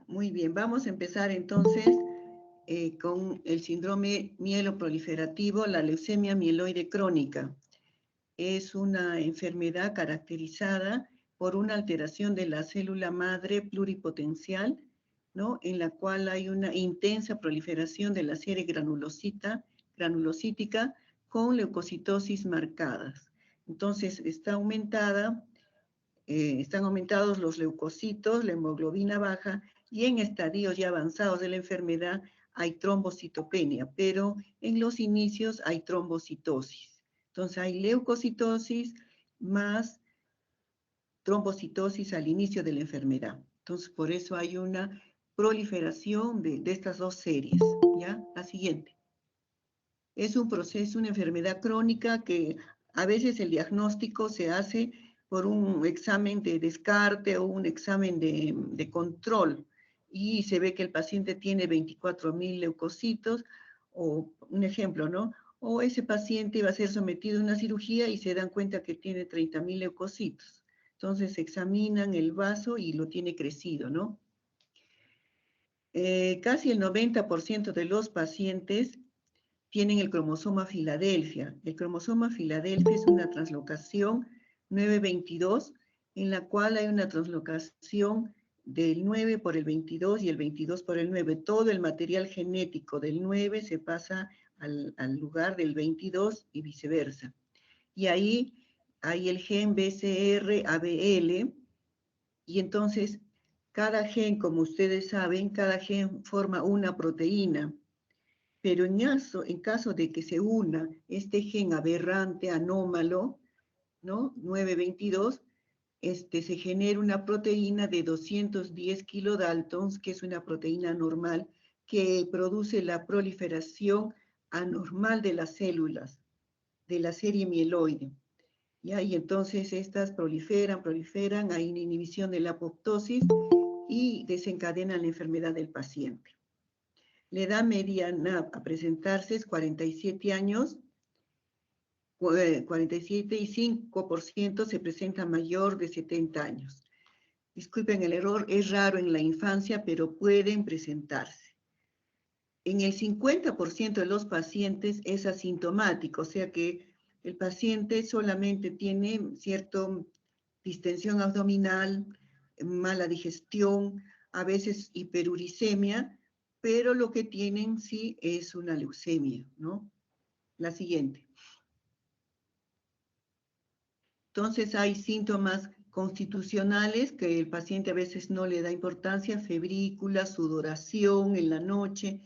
Muy bien, vamos a empezar entonces con el síndrome mieloproliferativo, la leucemia mieloide crónica. Es una enfermedad caracterizada por una alteración de la célula madre pluripotencial, ¿no? En la cual hay una intensa proliferación de la serie granulocítica con leucocitosis marcadas. Entonces, están aumentados los leucocitos, la hemoglobina baja, y en estadios ya avanzados de la enfermedad hay trombocitopenia, pero en los inicios hay trombocitosis. Entonces hay leucocitosis más trombocitosis al inicio de la enfermedad. Entonces por eso hay una proliferación de estas dos series. ¿Ya? La siguiente. Es un proceso, una enfermedad crónica que a veces el diagnóstico se hace por un examen de descarte o un examen de control y se ve que el paciente tiene 24.000 leucocitos, o un ejemplo, ¿no? O ese paciente va a ser sometido a una cirugía y se dan cuenta que tiene 30.000 leucocitos. Entonces examinan el vaso y lo tiene crecido, ¿no? Casi el 90% de los pacientes tienen el cromosoma Filadelfia. El cromosoma Filadelfia es una translocación 922, en la cual hay una translocación del 9 por el 22 y el 22 por el 9. Todo el material genético del 9 se pasa al lugar del 22 y viceversa. Y ahí hay el gen BCR-ABL, y entonces cada gen, como ustedes saben, cada gen forma una proteína. Pero en caso de que se una este gen aberrante, anómalo, ¿no? 922, se genera una proteína de 210 kilodaltons, que es una proteína normal, que produce la proliferación anormal de las células, de la serie mieloide. ¿Ya? Y entonces estas proliferan, hay una inhibición de la apoptosis y desencadenan la enfermedad del paciente. La edad mediana a presentarse es 47 años, 47,5% se presenta mayor de 70 años. Disculpen el error, es raro en la infancia, pero pueden presentarse. En el 50% de los pacientes es asintomático, o sea que el paciente solamente tiene cierta distensión abdominal, mala digestión, a veces hiperuricemia, pero lo que tienen sí es una leucemia, ¿no? La siguiente. Entonces hay síntomas constitucionales que el paciente a veces no le da importancia: febrícula, sudoración en la noche,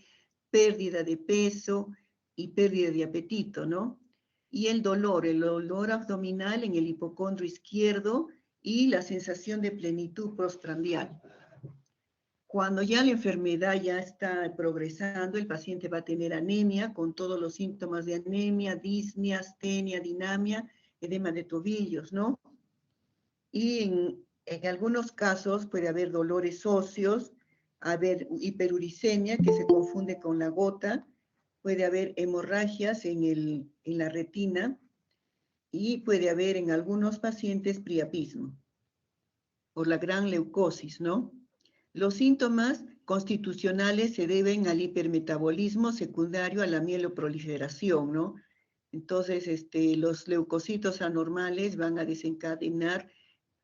pérdida de peso y pérdida de apetito, ¿no? Y el olor abdominal en el hipocondrio izquierdo y la sensación de plenitud postprandial. Cuando ya la enfermedad ya está progresando, el paciente va a tener anemia con todos los síntomas de anemia, disnea, astenia, dinamia, edema de tobillos, ¿no? Y en algunos casos puede haber dolores óseos, haber hiperuricemia que se confunde con la gota, puede haber hemorragias en la retina y puede haber en algunos pacientes priapismo por la gran leucosis, ¿no? Los síntomas constitucionales se deben al hipermetabolismo secundario a la mieloproliferación, ¿no? Entonces, los leucocitos anormales van a desencadenar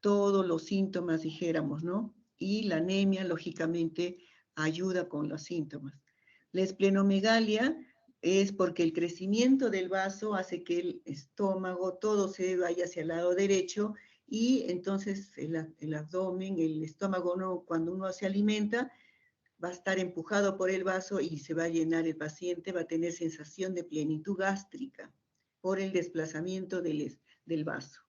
todos los síntomas, dijéramos, ¿no? Y la anemia, lógicamente, ayuda con los síntomas. La esplenomegalia es porque el crecimiento del vaso hace que el estómago todo se vaya hacia el lado derecho, y entonces el abdomen, el estómago, no, cuando uno se alimenta, va a estar empujado por el vaso y se va a llenar el paciente, va a tener sensación de plenitud gástrica por el desplazamiento del vaso.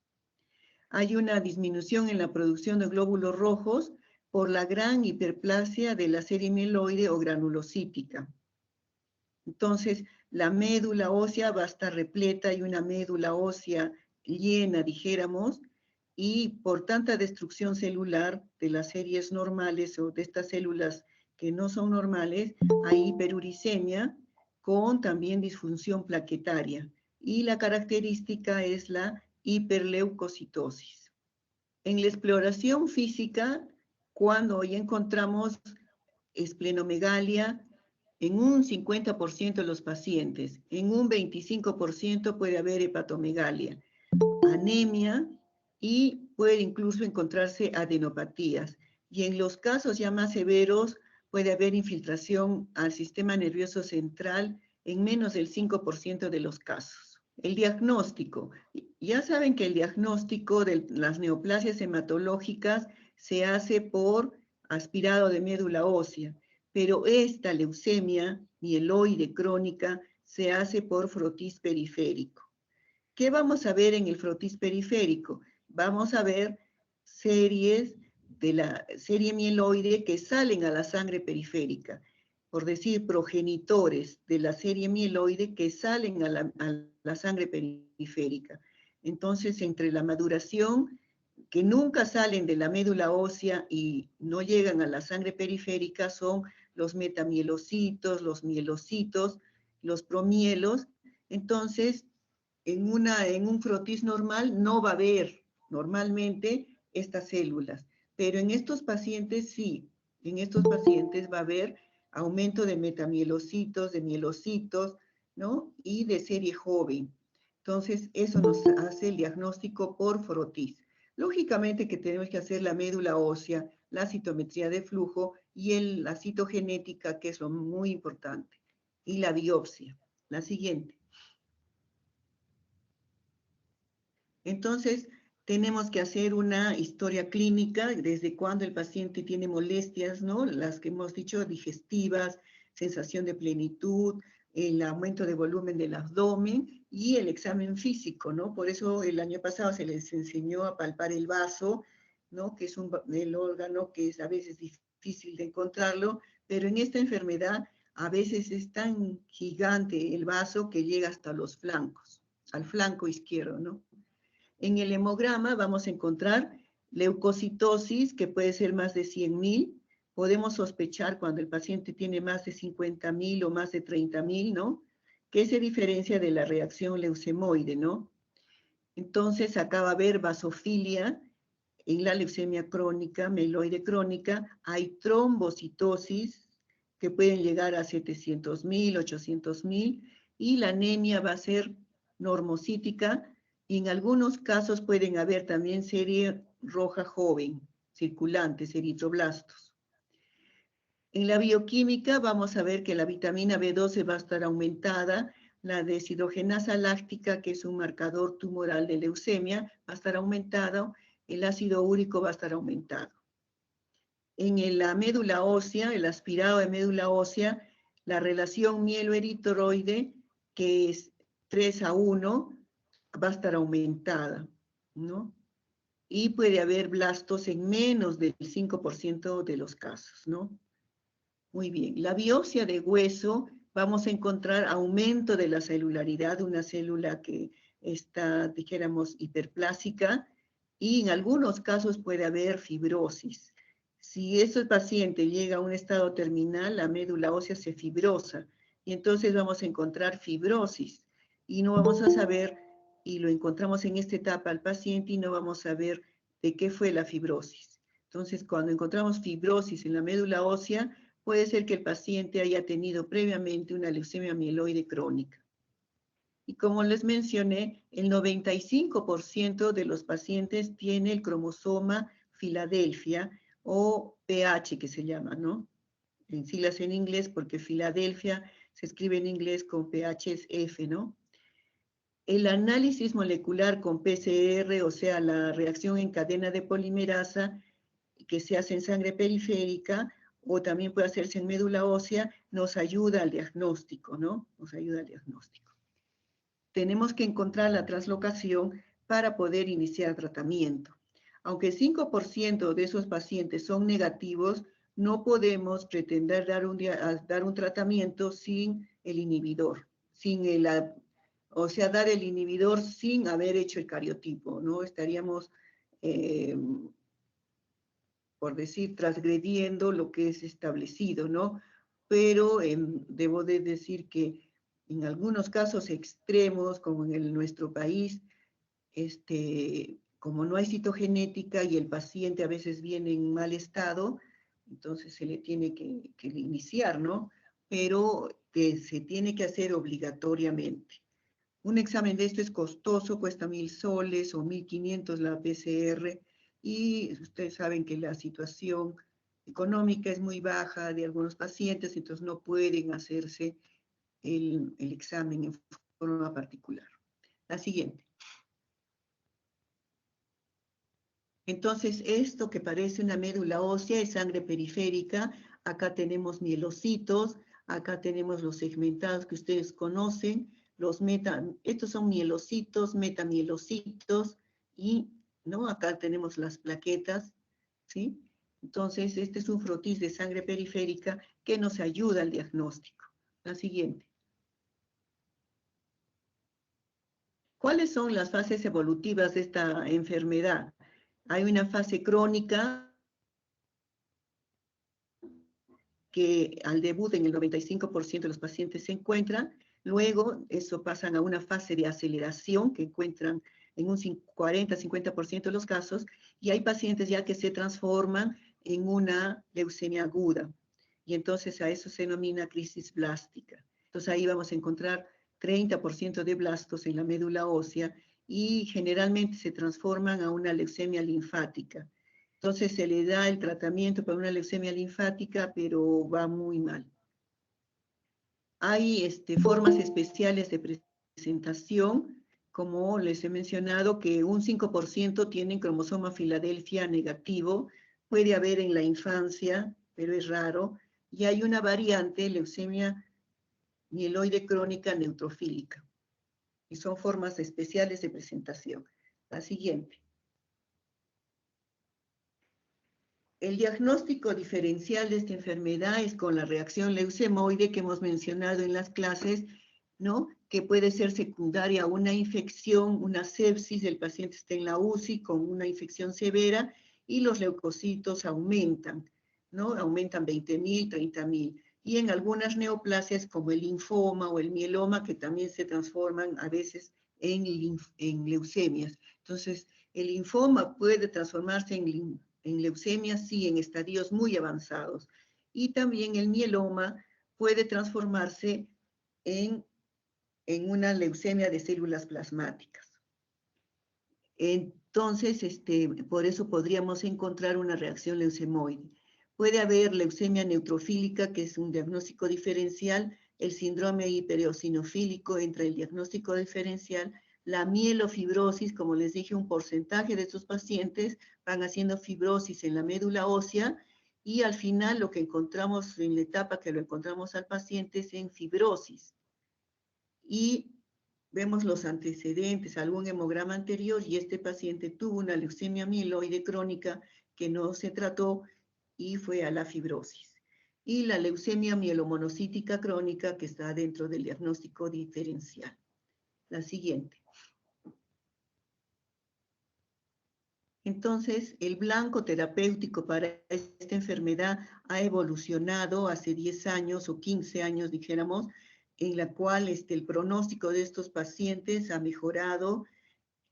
Hay una disminución en la producción de glóbulos rojos por la gran hiperplasia de la serie mieloide o granulocítica. Entonces, la médula ósea va a estar repleta, y una médula ósea llena, dijéramos, y por tanta destrucción celular de las series normales o de estas células que no son normales, hay hiperuricemia con también disfunción plaquetaria. Y la característica es la hiperleucocitosis. En la exploración física, cuando hoy encontramos esplenomegalia en un 50% de los pacientes, en un 25% puede haber hepatomegalia, anemia y puede incluso encontrarse adenopatías. Y en los casos ya más severos puede haber infiltración al sistema nervioso central en menos del 5% de los casos. El diagnóstico. Ya saben que el diagnóstico de las neoplasias hematológicas se hace por aspirado de médula ósea, pero esta leucemia mieloide crónica se hace por frotis periférico. ¿Qué vamos a ver en el frotis periférico? Vamos a ver series de la serie mieloide que salen a la sangre periférica, por decir, progenitores de la serie mieloide que salen a la sangre periférica. Entonces, entre la maduración, que nunca salen de la médula ósea y no llegan a la sangre periférica, son los metamielocitos, los mielocitos, los promielos. Entonces, en un frotis normal no va a haber normalmente estas células, pero en estos pacientes sí, en estos pacientes va a haber aumento de metamielocitos, de mielocitos, ¿no? Y de serie joven. Entonces, eso nos hace el diagnóstico por frotis. Lógicamente que tenemos que hacer la médula ósea, la citometría de flujo y la citogenética, que es lo muy importante, y la biopsia. La siguiente. Entonces, tenemos que hacer una historia clínica, desde cuando el paciente tiene molestias, ¿no? Las que hemos dicho, digestivas, sensación de plenitud, el aumento de volumen del abdomen y el examen físico, ¿no? Por eso el año pasado se les enseñó a palpar el vaso, ¿no? Que es el órgano que es a veces difícil de encontrarlo, pero en esta enfermedad a veces es tan gigante el vaso que llega hasta los flancos, al flanco izquierdo, ¿no? En el hemograma vamos a encontrar leucocitosis, que puede ser más de 100.000. Podemos sospechar cuando el paciente tiene más de 50.000 o más de 30.000, ¿no? Que se diferencia de la reacción leucemoide, ¿no? Entonces, acá va a haber basofilia en la leucemia crónica, mieloide crónica. Hay trombocitosis, que pueden llegar a 700.000, 800.000, y la anemia va a ser normocítica, y en algunos casos pueden haber también serie roja joven, circulantes, eritroblastos. En la bioquímica vamos a ver que la vitamina B12 va a estar aumentada, la deshidrogenasa láctica, que es un marcador tumoral de leucemia, va a estar aumentado, el ácido úrico va a estar aumentado. En la médula ósea, el aspirado de médula ósea, la relación mieloeritroide, que es 3:1, va a estar aumentada, ¿no? Y puede haber blastos en menos del 5% de los casos, ¿no? Muy bien. La biopsia de hueso, vamos a encontrar aumento de la celularidad, una célula que está, dijéramos, hiperplásica, y en algunos casos puede haber fibrosis. Si ese paciente llega a un estado terminal, la médula ósea se fibrosa, y entonces vamos a encontrar fibrosis, y no vamos a saber, y lo encontramos en esta etapa al paciente, y no vamos a ver de qué fue la fibrosis. Entonces, cuando encontramos fibrosis en la médula ósea, puede ser que el paciente haya tenido previamente una leucemia mieloide crónica. Y como les mencioné, el 95% de los pacientes tiene el cromosoma Filadelfia o PH que se llama, ¿no? En siglas en inglés, porque Filadelfia se escribe en inglés con PH es F, ¿no? El análisis molecular con PCR, o sea, la reacción en cadena de polimerasa que se hace en sangre periférica, o también puede hacerse en médula ósea, nos ayuda al diagnóstico, ¿no? Nos ayuda al diagnóstico. Tenemos que encontrar la translocación para poder iniciar tratamiento. Aunque 5% de esos pacientes son negativos, no podemos pretender dar un tratamiento sin el inhibidor, o sea, dar el inhibidor sin haber hecho el cariotipo, ¿no? Estaríamos por decir, transgrediendo lo que es establecido, ¿no? Pero debo de decir que en algunos casos extremos, como en nuestro país, como no hay citogenética y el paciente a veces viene en mal estado, entonces se le tiene que iniciar, ¿no? Pero que se tiene que hacer obligatoriamente. Un examen de esto es costoso, cuesta 1.000 soles o 1.500 la PCR, y ustedes saben que la situación económica es muy baja de algunos pacientes, entonces no pueden hacerse el examen en forma particular. La siguiente. Entonces, esto que parece una médula ósea es sangre periférica. Acá tenemos mielocitos, acá tenemos los segmentados que ustedes conocen, estos son mielocitos, metamielocitos, y ¿no? Acá tenemos las plaquetas, ¿sí? Entonces, este es un frotis de sangre periférica que nos ayuda al diagnóstico. La siguiente. ¿Cuáles son las fases evolutivas de esta enfermedad? Hay una fase crónica que al debut en el 95% de los pacientes se encuentran, luego eso pasan a una fase de aceleración que encuentran en un 40-50% de los casos, y hay pacientes ya que se transforman en una leucemia aguda, y entonces a eso se denomina crisis blástica. Entonces ahí vamos a encontrar 30% de blastos en la médula ósea, y generalmente se transforman a una leucemia linfática. Entonces se le da el tratamiento para una leucemia linfática, pero va muy mal. Hay formas especiales de presentación, como les he mencionado, que un 5% tienen cromosoma Filadelfia negativo, puede haber en la infancia, pero es raro, y hay una variante, leucemia mieloide crónica neutrofílica, y son formas especiales de presentación. La siguiente. El diagnóstico diferencial de esta enfermedad es con la reacción leucemoide que hemos mencionado en las clases, ¿no? Que puede ser secundaria a una infección, una sepsis, el paciente está en la UCI con una infección severa y los leucocitos aumentan, ¿no? Aumentan 20.000, 30.000. Y en algunas neoplasias como el linfoma o el mieloma, que también se transforman a veces en leucemias. Entonces, el linfoma puede transformarse en leucemia, sí, en estadios muy avanzados. Y también el mieloma puede transformarse en una leucemia de células plasmáticas. Entonces, por eso podríamos encontrar una reacción leucemoide. Puede haber leucemia neutrofílica, que es un diagnóstico diferencial, el síndrome hipereosinofílico entra el diagnóstico diferencial, la mielofibrosis, como les dije, un porcentaje de estos pacientes van haciendo fibrosis en la médula ósea, y al final lo que encontramos en la etapa que lo encontramos al paciente es en fibrosis. Y vemos los antecedentes, algún hemograma anterior, y este paciente tuvo una leucemia mieloide crónica que no se trató y fue a la fibrosis. Y la leucemia mielomonocítica crónica que está dentro del diagnóstico diferencial. La siguiente. Entonces, el blanco terapéutico para esta enfermedad ha evolucionado hace 10 años o 15 años, dijéramos, en la cual el pronóstico de estos pacientes ha mejorado,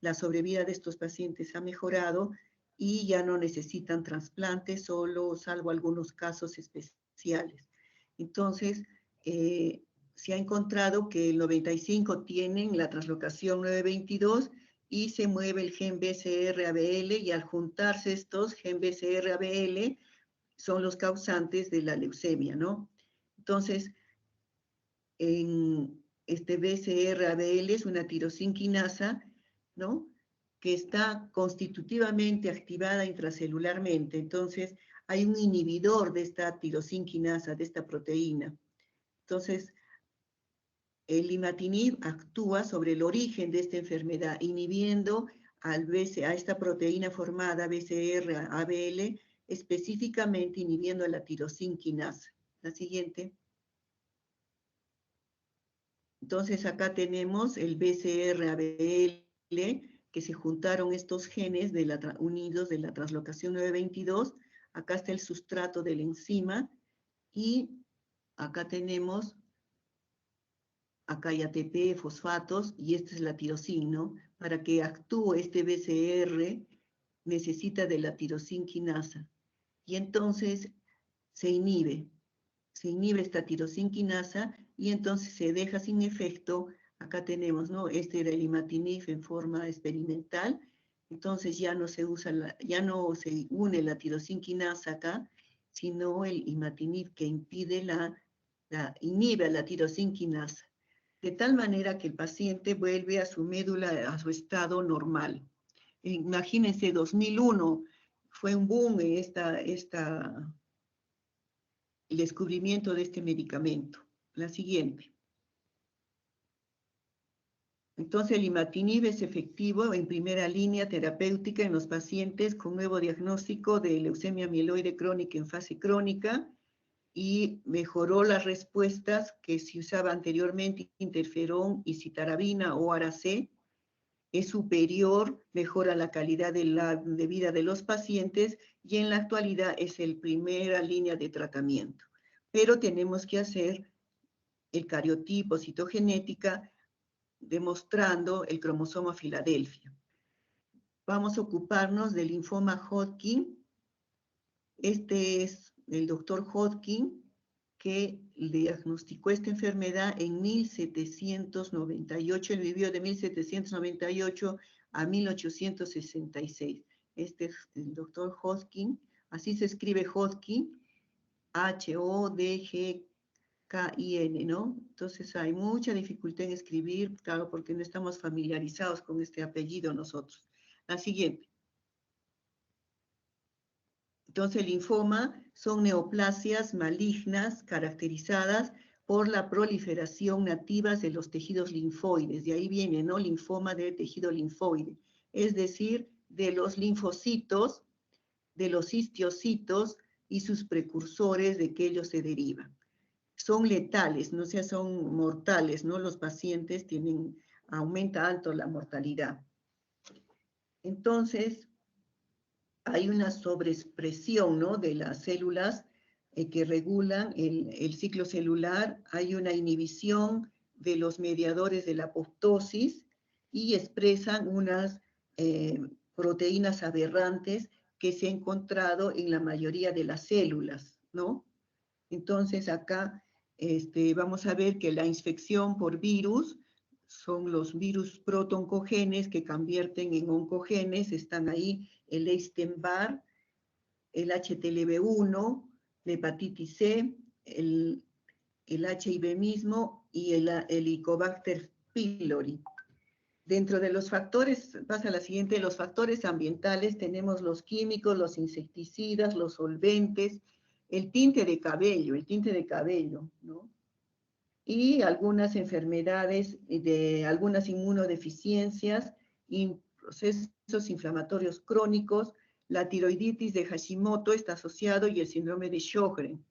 la sobrevida de estos pacientes ha mejorado y ya no necesitan trasplantes, salvo algunos casos especiales. Entonces, se ha encontrado que el 95 tienen la translocación 922 y se mueve el gen BCR-ABL, y al juntarse estos gen BCR-ABL son los causantes de la leucemia, ¿no? Entonces, en este BCR-ABL es una tirosinquinasa, ¿no? Que está constitutivamente activada intracelularmente. Entonces, hay un inhibidor de esta tirosinquinasa, de esta proteína. Entonces, el imatinib actúa sobre el origen de esta enfermedad, inhibiendo a esta proteína formada, BCR-ABL, específicamente inhibiendo la tirosinquinasa. La siguiente. Entonces acá tenemos el BCR-ABL, que se juntaron estos genes unidos de la translocación 922. Acá está el sustrato de la enzima, y acá tenemos acá hay ATP, fosfatos, y esta es la tirosina, ¿no? Para que actúe este BCR, necesita de la tirosina quinasa. Y entonces se inhibe esta tirosina quinasa, y entonces se deja sin efecto. Acá tenemos, ¿no? Este era el imatinib en forma experimental. Entonces ya no se usa, ya no se une la tirosina quinasa acá, sino el imatinib que impide inhibe la tirosina quinasa, de tal manera que el paciente vuelve a su médula, a su estado normal. Imagínense, 2001 fue un boom el descubrimiento de este medicamento. La siguiente. Entonces, el imatinib es efectivo en primera línea terapéutica en los pacientes con nuevo diagnóstico de leucemia mieloide crónica en fase crónica, y mejoró las respuestas que se usaba anteriormente, interferón y citarabina o ARA-C. Es superior, mejora la calidad de vida de los pacientes, y en la actualidad es el primera línea de tratamiento. Pero tenemos que hacer el cariotipo, citogenética, demostrando el cromosoma Filadelfia. Vamos a ocuparnos del linfoma Hodgkin. Este es el doctor Hodgkin, que diagnosticó esta enfermedad en 1798, él vivió de 1798 a 1866. Este es el doctor Hodgkin, así se escribe Hodgkin, H-O-D-G-K-I-N, ¿no? Entonces hay mucha dificultad en escribir, claro, porque no estamos familiarizados con este apellido nosotros. La siguiente. Entonces, el linfoma son neoplasias malignas caracterizadas por la proliferación nativas de los tejidos linfoides. De ahí viene, ¿no? Linfoma de tejido linfoide. Es decir, de los linfocitos, de los histiocitos y sus precursores de que ellos se derivan. Son letales, no sea, son mortales, ¿no? Los pacientes aumenta alto la mortalidad. Entonces, hay una sobreexpresión, ¿no?, de las células que regulan el ciclo celular, hay una inhibición de los mediadores de la apoptosis y expresan unas proteínas aberrantes que se han encontrado en la mayoría de las células, ¿no? Entonces acá vamos a ver que la infección por virus son los virus protooncogenes que convierten en oncogenes, están ahí el Epstein-Barr, el HTLV1, la hepatitis C, el HIV mismo y el Helicobacter pylori. Dentro de los factores, pasa a la siguiente, los factores ambientales tenemos los químicos, los insecticidas, los solventes, el tinte de cabello, ¿no? Y algunas enfermedades, algunas inmunodeficiencias, y procesos inflamatorios crónicos. La tiroiditis de Hashimoto está asociado, y el síndrome de Sjögren.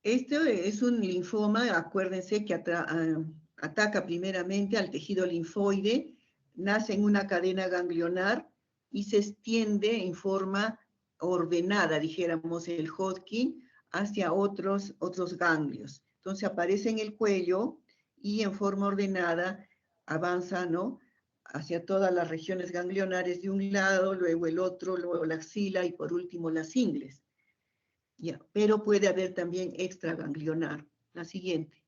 Este es un linfoma, acuérdense que ataca primeramente al tejido linfoide, nace en una cadena ganglionar y se extiende en forma ordenada, dijéramos el Hodgkin, hacia otros ganglios. Entonces aparece en el cuello y en forma ordenada avanza, ¿no?, hacia todas las regiones ganglionares de un lado, luego el otro, luego la axila y por último las ingles. Ya, pero puede haber también extraganglionar. La siguiente.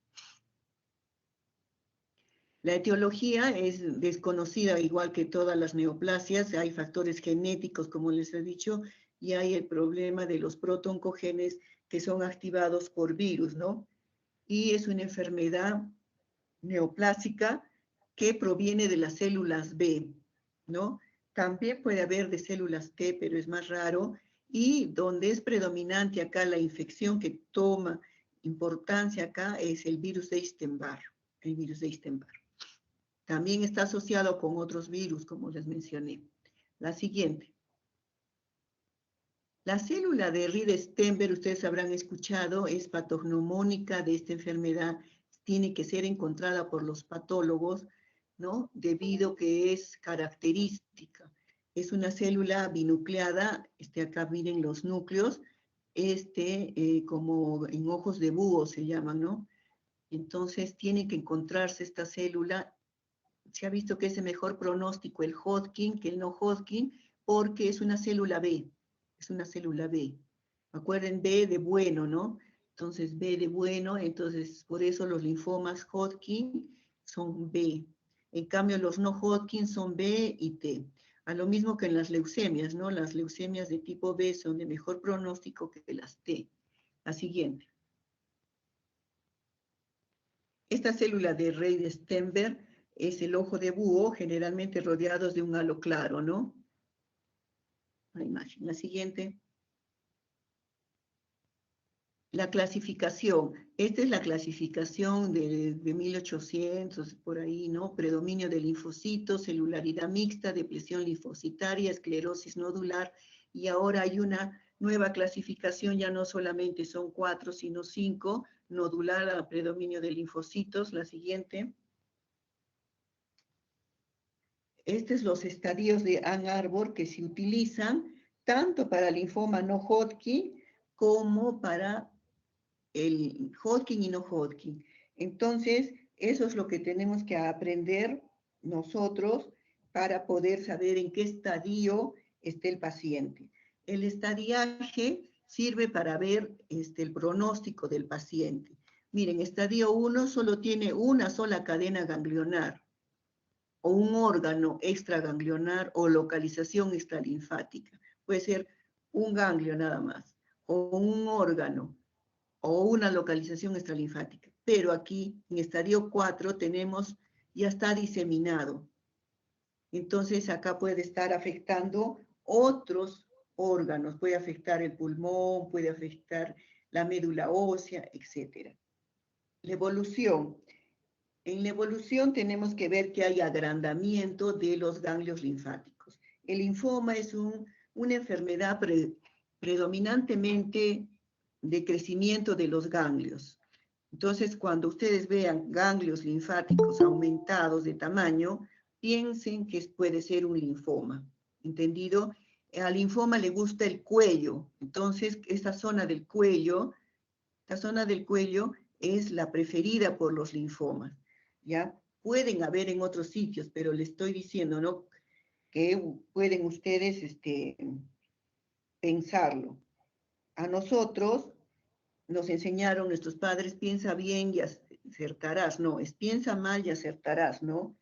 La etiología es desconocida, igual que todas las neoplasias. Hay factores genéticos, como les he dicho, y hay el problema de los protooncogenes que son activados por virus, ¿no? Y es una enfermedad neoplásica que proviene de las células B, ¿no? También puede haber de células T, pero es más raro, y donde es predominante acá la infección que toma importancia acá es el virus de Epstein-Barr, el virus de Epstein-Barr. También está asociado con otros virus, como les mencioné. La siguiente. La célula de Reed-Steinberg, ustedes habrán escuchado, es patognomónica de esta enfermedad, tiene que ser encontrada por los patólogos, ¿no?, debido que es característica. Es una célula binucleada, acá miren los núcleos, como en ojos de búho se llaman, ¿no? Entonces, tiene que encontrarse esta célula. Se ha visto que es el mejor pronóstico el Hodgkin que el no Hodgkin, porque es una célula B. Es una célula B. Acuerden, B de bueno, ¿no? Entonces, B de bueno, entonces, por eso los linfomas Hodgkin son B. En cambio, los no Hodgkin son B y T. A lo mismo que en las leucemias, ¿no? Las leucemias de tipo B son de mejor pronóstico que las T. La siguiente. Esta célula de Reid-Sternberg es el ojo de búho, generalmente rodeados de un halo claro, ¿no? La imagen. La siguiente. La clasificación. Esta es la clasificación de 1800, por ahí, ¿no? Predominio de linfocitos, celularidad mixta, depresión linfocitaria, esclerosis nodular, y ahora hay una nueva clasificación, ya no solamente son 4, sino 5, nodular a predominio de linfocitos. La siguiente. Estos son los estadios de Ann Arbor que se utilizan tanto para linfoma no Hodgkin como para el Hodgkin y no Hodgkin. Entonces, eso es lo que tenemos que aprender nosotros para poder saber en qué estadio está el paciente. El estadiaje sirve para ver el pronóstico del paciente. Miren, estadio 1 solo tiene una sola cadena ganglionar, o un órgano extraganglionar o localización extralinfática. Puede ser un ganglio nada más, o un órgano, o una localización extralinfática. Pero aquí, en estadio 4, tenemos, ya está diseminado. Entonces, acá puede estar afectando otros órganos. Puede afectar el pulmón, puede afectar la médula ósea, etc. La evolución. En la evolución tenemos que ver que hay agrandamiento de los ganglios linfáticos. El linfoma es una enfermedad predominantemente de crecimiento de los ganglios. Entonces, cuando ustedes vean ganglios linfáticos aumentados de tamaño, piensen que puede ser un linfoma. ¿Entendido? Al linfoma le gusta el cuello. Entonces, esta zona del cuello es la preferida por los linfomas. ¿Ya? Pueden haber en otros sitios, pero le estoy diciendo, ¿no? Que pueden ustedes pensarlo. A nosotros nos enseñaron nuestros padres, piensa bien y acertarás, no, es piensa mal y acertarás, ¿no?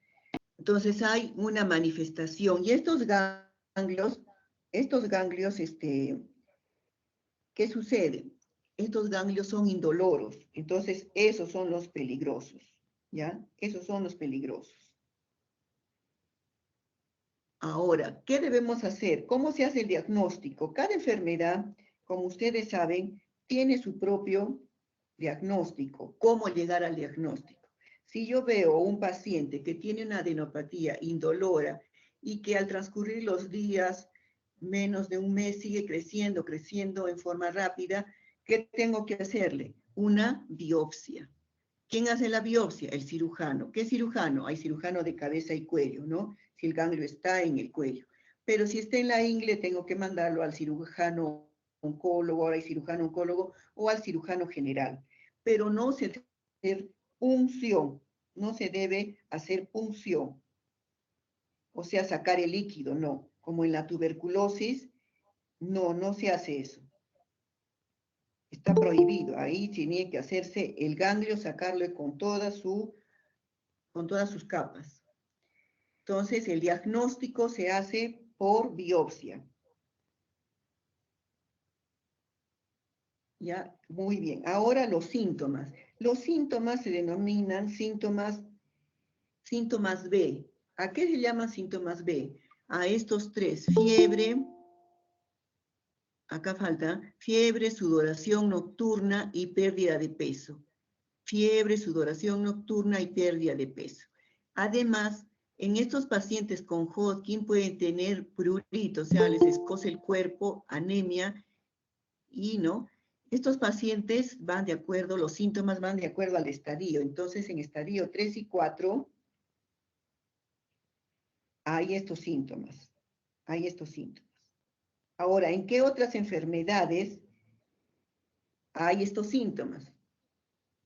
Entonces hay una manifestación, y estos ganglios, ¿qué sucede? Estos ganglios son indoloros, entonces esos son los peligrosos, ¿ya? Esos son los peligrosos. Ahora, ¿qué debemos hacer? ¿Cómo se hace el diagnóstico? Cada enfermedad, como ustedes saben, tiene su propio diagnóstico. ¿Cómo llegar al diagnóstico? Si yo veo un paciente que tiene una adenopatía indolora y que al transcurrir los días, menos de un mes, sigue creciendo en forma rápida, ¿qué tengo que hacerle? Una biopsia. ¿Quién hace la biopsia? El cirujano. ¿Qué cirujano? Hay cirujano de cabeza y cuello, ¿no? Si el ganglio está en el cuello. Pero si está en la ingle, tengo que mandarlo al cirujano oncólogo, ahora hay cirujano oncólogo, o al cirujano general. Pero no se debe hacer punción, no se debe hacer punción. O sea, sacar el líquido, no. Como en la tuberculosis, no se hace eso. Está prohibido. Ahí tiene que hacerse el ganglio, sacarlo con todas sus capas. Entonces, el diagnóstico se hace por biopsia. Ya, muy bien. Ahora los síntomas. Los síntomas se denominan síntomas B. ¿A qué se llaman síntomas B? A estos tres: fiebre, acá falta, fiebre, sudoración nocturna y pérdida de peso. Fiebre, sudoración nocturna y pérdida de peso. Además, en estos pacientes con Hodgkin pueden tener prurito, o sea, les escoce el cuerpo, anemia, y no. Estos pacientes van de acuerdo, los síntomas van de acuerdo al estadio. Entonces, en estadio 3 y 4 hay estos síntomas. Hay estos síntomas. Ahora, ¿en qué otras enfermedades hay estos síntomas?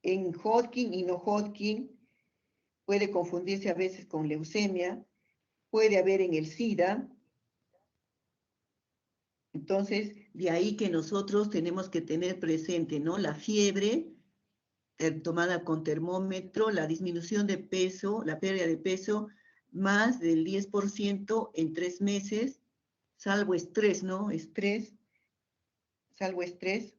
en Hodgkin y no Hodgkin, puede confundirse a veces con leucemia, puede haber en el SIDA. Entonces, de ahí que nosotros tenemos que tener presente, ¿no? La fiebre tomada con termómetro, la disminución de peso, la pérdida de peso, más del 10% en 3 meses, salvo estrés, ¿no? Salvo estrés,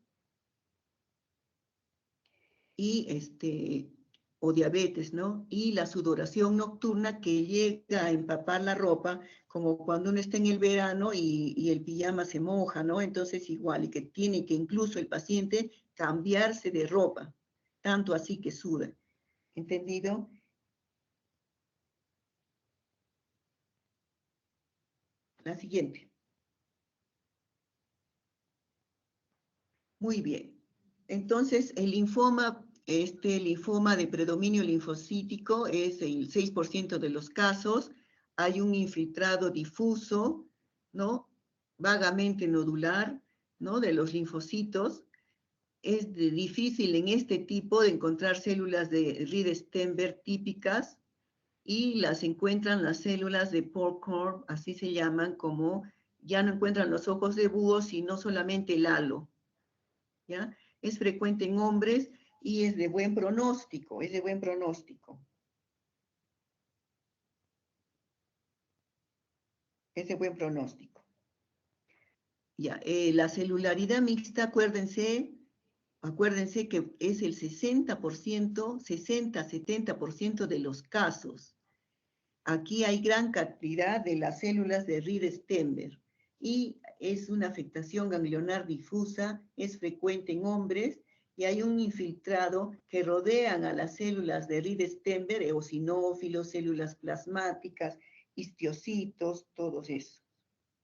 y o diabetes, ¿no? Y la sudoración nocturna que llega a empapar la ropa, como cuando uno está en el verano y el pijama se moja, ¿no? Entonces igual, y que tiene que incluso el paciente cambiarse de ropa, tanto así que suda. ¿Entendido? La siguiente. Muy bien. Entonces, el linfoma, este linfoma de predominio linfocítico es el 6% de los casos. Hay un infiltrado difuso, ¿no? Vagamente nodular, ¿no? De los linfocitos. Es difícil en este tipo de encontrar células de Reed-Steinberg típicas y las encuentran las células de Porcorn, así se llaman, como ya no encuentran los ojos de búho, sino solamente el halo. ¿Ya? Es frecuente en hombres y es de buen pronóstico, es de buen pronóstico. Es de buen pronóstico. Ya, la celularidad mixta, acuérdense que es el 60%, 60-70% de los casos. Aquí hay gran cantidad de las células de Reed-Steinberg y es una afectación ganglionar difusa, es frecuente en hombres y hay un infiltrado que rodean a las células de Reed-Steinberg, eosinófilos, células plasmáticas, histiocitos, todos esos.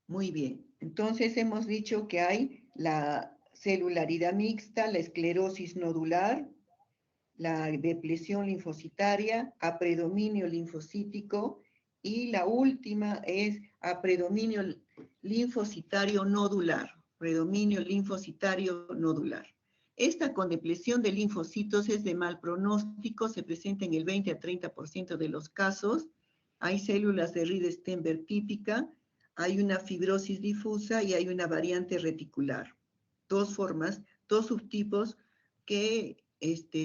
Muy bien, entonces hemos dicho que hay la celularidad mixta, la esclerosis nodular, la depresión linfocitaria, a predominio linfocítico, y la última es a predominio linfocitario nodular, predominio linfocitario nodular. Esta con depresión de linfocitos es de mal pronóstico, se presenta en el 20 a 30% de los casos. Hay células de Reed-Steinberg típica, hay una fibrosis difusa y hay una variante reticular. Dos formas, dos subtipos que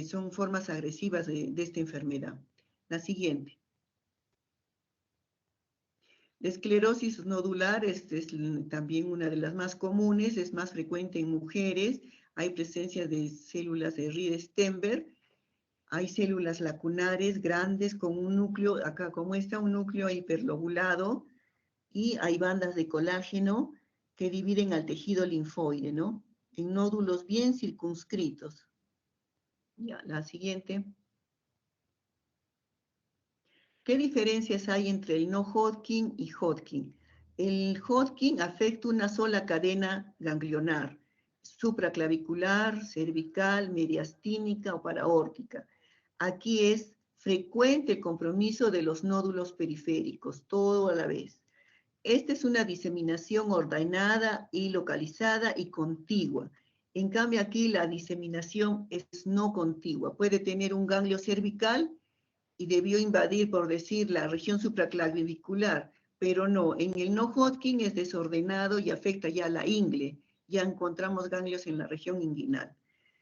son formas agresivas de esta enfermedad. La siguiente. La esclerosis nodular es también una de las más comunes, es más frecuente en mujeres, hay presencia de células de Reed-Steinberg, hay células lacunares grandes con un núcleo, acá como está, un núcleo hiperlobulado, y hay bandas de colágeno que dividen al tejido linfoide, ¿no? En nódulos bien circunscritos. Ya, la siguiente. ¿Qué diferencias hay entre el no Hodgkin y Hodgkin? El Hodgkin afecta una sola cadena ganglionar, supraclavicular, cervical, mediastínica o paraórtica. Aquí es frecuente el compromiso de los nódulos periféricos, todo a la vez. Esta es una diseminación ordenada y localizada y contigua. En cambio aquí la diseminación es no contigua. Puede tener un ganglio cervical y debió invadir, por decir, la región supraclavicular, pero no, en el no Hodgkin es desordenado y afecta ya la ingle, ya encontramos ganglios en la región inguinal.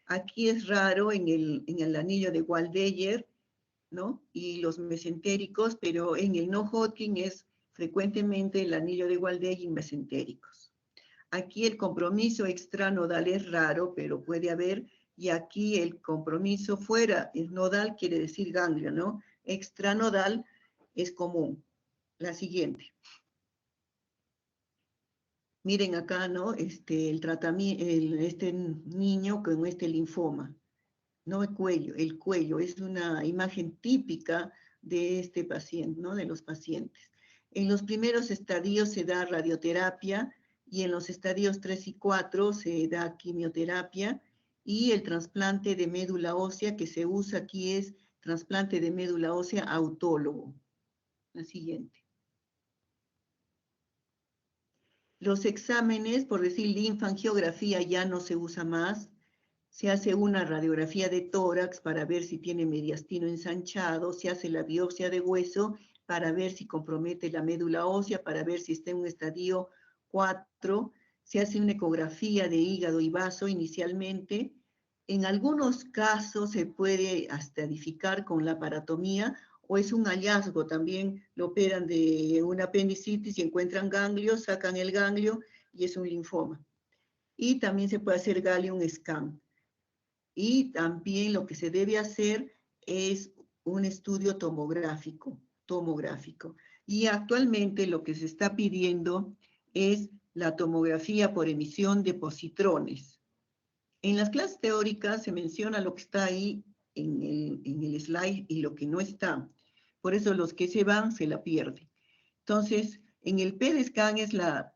Aquí es raro en el anillo de Waldeyer, ¿no? Y los mesentéricos, pero en el no Hodgkin es frecuentemente el anillo de Waldeyer y mesentéricos. Aquí el compromiso extranodal es raro, pero puede haber, y aquí el compromiso fuera, el nodal quiere decir ganglio, ¿no? Extranodal es común. La siguiente. Miren acá, ¿no? El tratamiento, este niño con este linfoma, no el cuello es una imagen típica de este paciente, ¿no? De los pacientes. En los primeros estadios se da radioterapia y en los estadios 3 y 4 se da quimioterapia y el trasplante de médula ósea que se usa aquí es trasplante de médula ósea autólogo. La siguiente. Los exámenes, por decir linfangiografía ya no se usa más, se hace una radiografía de tórax para ver si tiene mediastino ensanchado, se hace la biopsia de hueso para ver si compromete la médula ósea, para ver si está en un estadio 4, se hace una ecografía de hígado y vaso inicialmente. En algunos casos se puede hasta edificar con la paratomía, o es un hallazgo, también lo operan de una apendicitis y encuentran ganglios, sacan el ganglio y es un linfoma. Y también se puede hacer gallium scan. Y también lo que se debe hacer es un estudio tomográfico. Y actualmente lo que se está pidiendo es la tomografía por emisión de positrones. En las clases teóricas se menciona lo que está ahí en el slide y lo que no está. Por eso los que se van se la pierden. Entonces, en el PET-scan es la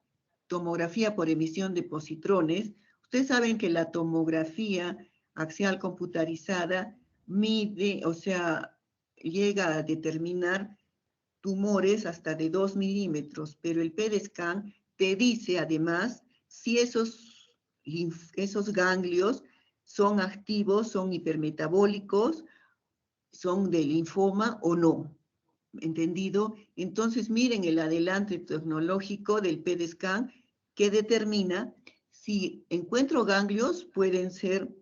tomografía por emisión de positrones. Ustedes saben que la tomografía axial computarizada mide, o sea, llega a determinar tumores hasta de 2 milímetros, pero el PET-scan te dice además si esos ganglios son activos, son hipermetabólicos, son de linfoma o no. ¿Entendido? Entonces miren el adelante tecnológico del PET-scan que determina si encuentro ganglios, pueden ser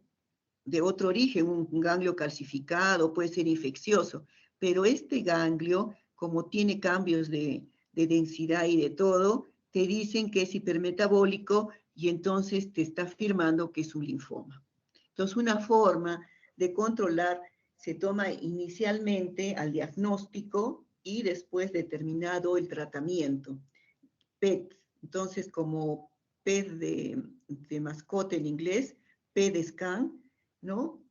de otro origen, un ganglio calcificado, puede ser infeccioso, pero este ganglio, como tiene cambios de densidad y de todo, te dicen que es hipermetabólico y entonces te está afirmando que es un linfoma. Entonces, una forma de controlar se toma inicialmente al diagnóstico y después determinado el tratamiento. PET, entonces como PET de mascota en inglés, PET-scan, ¿no?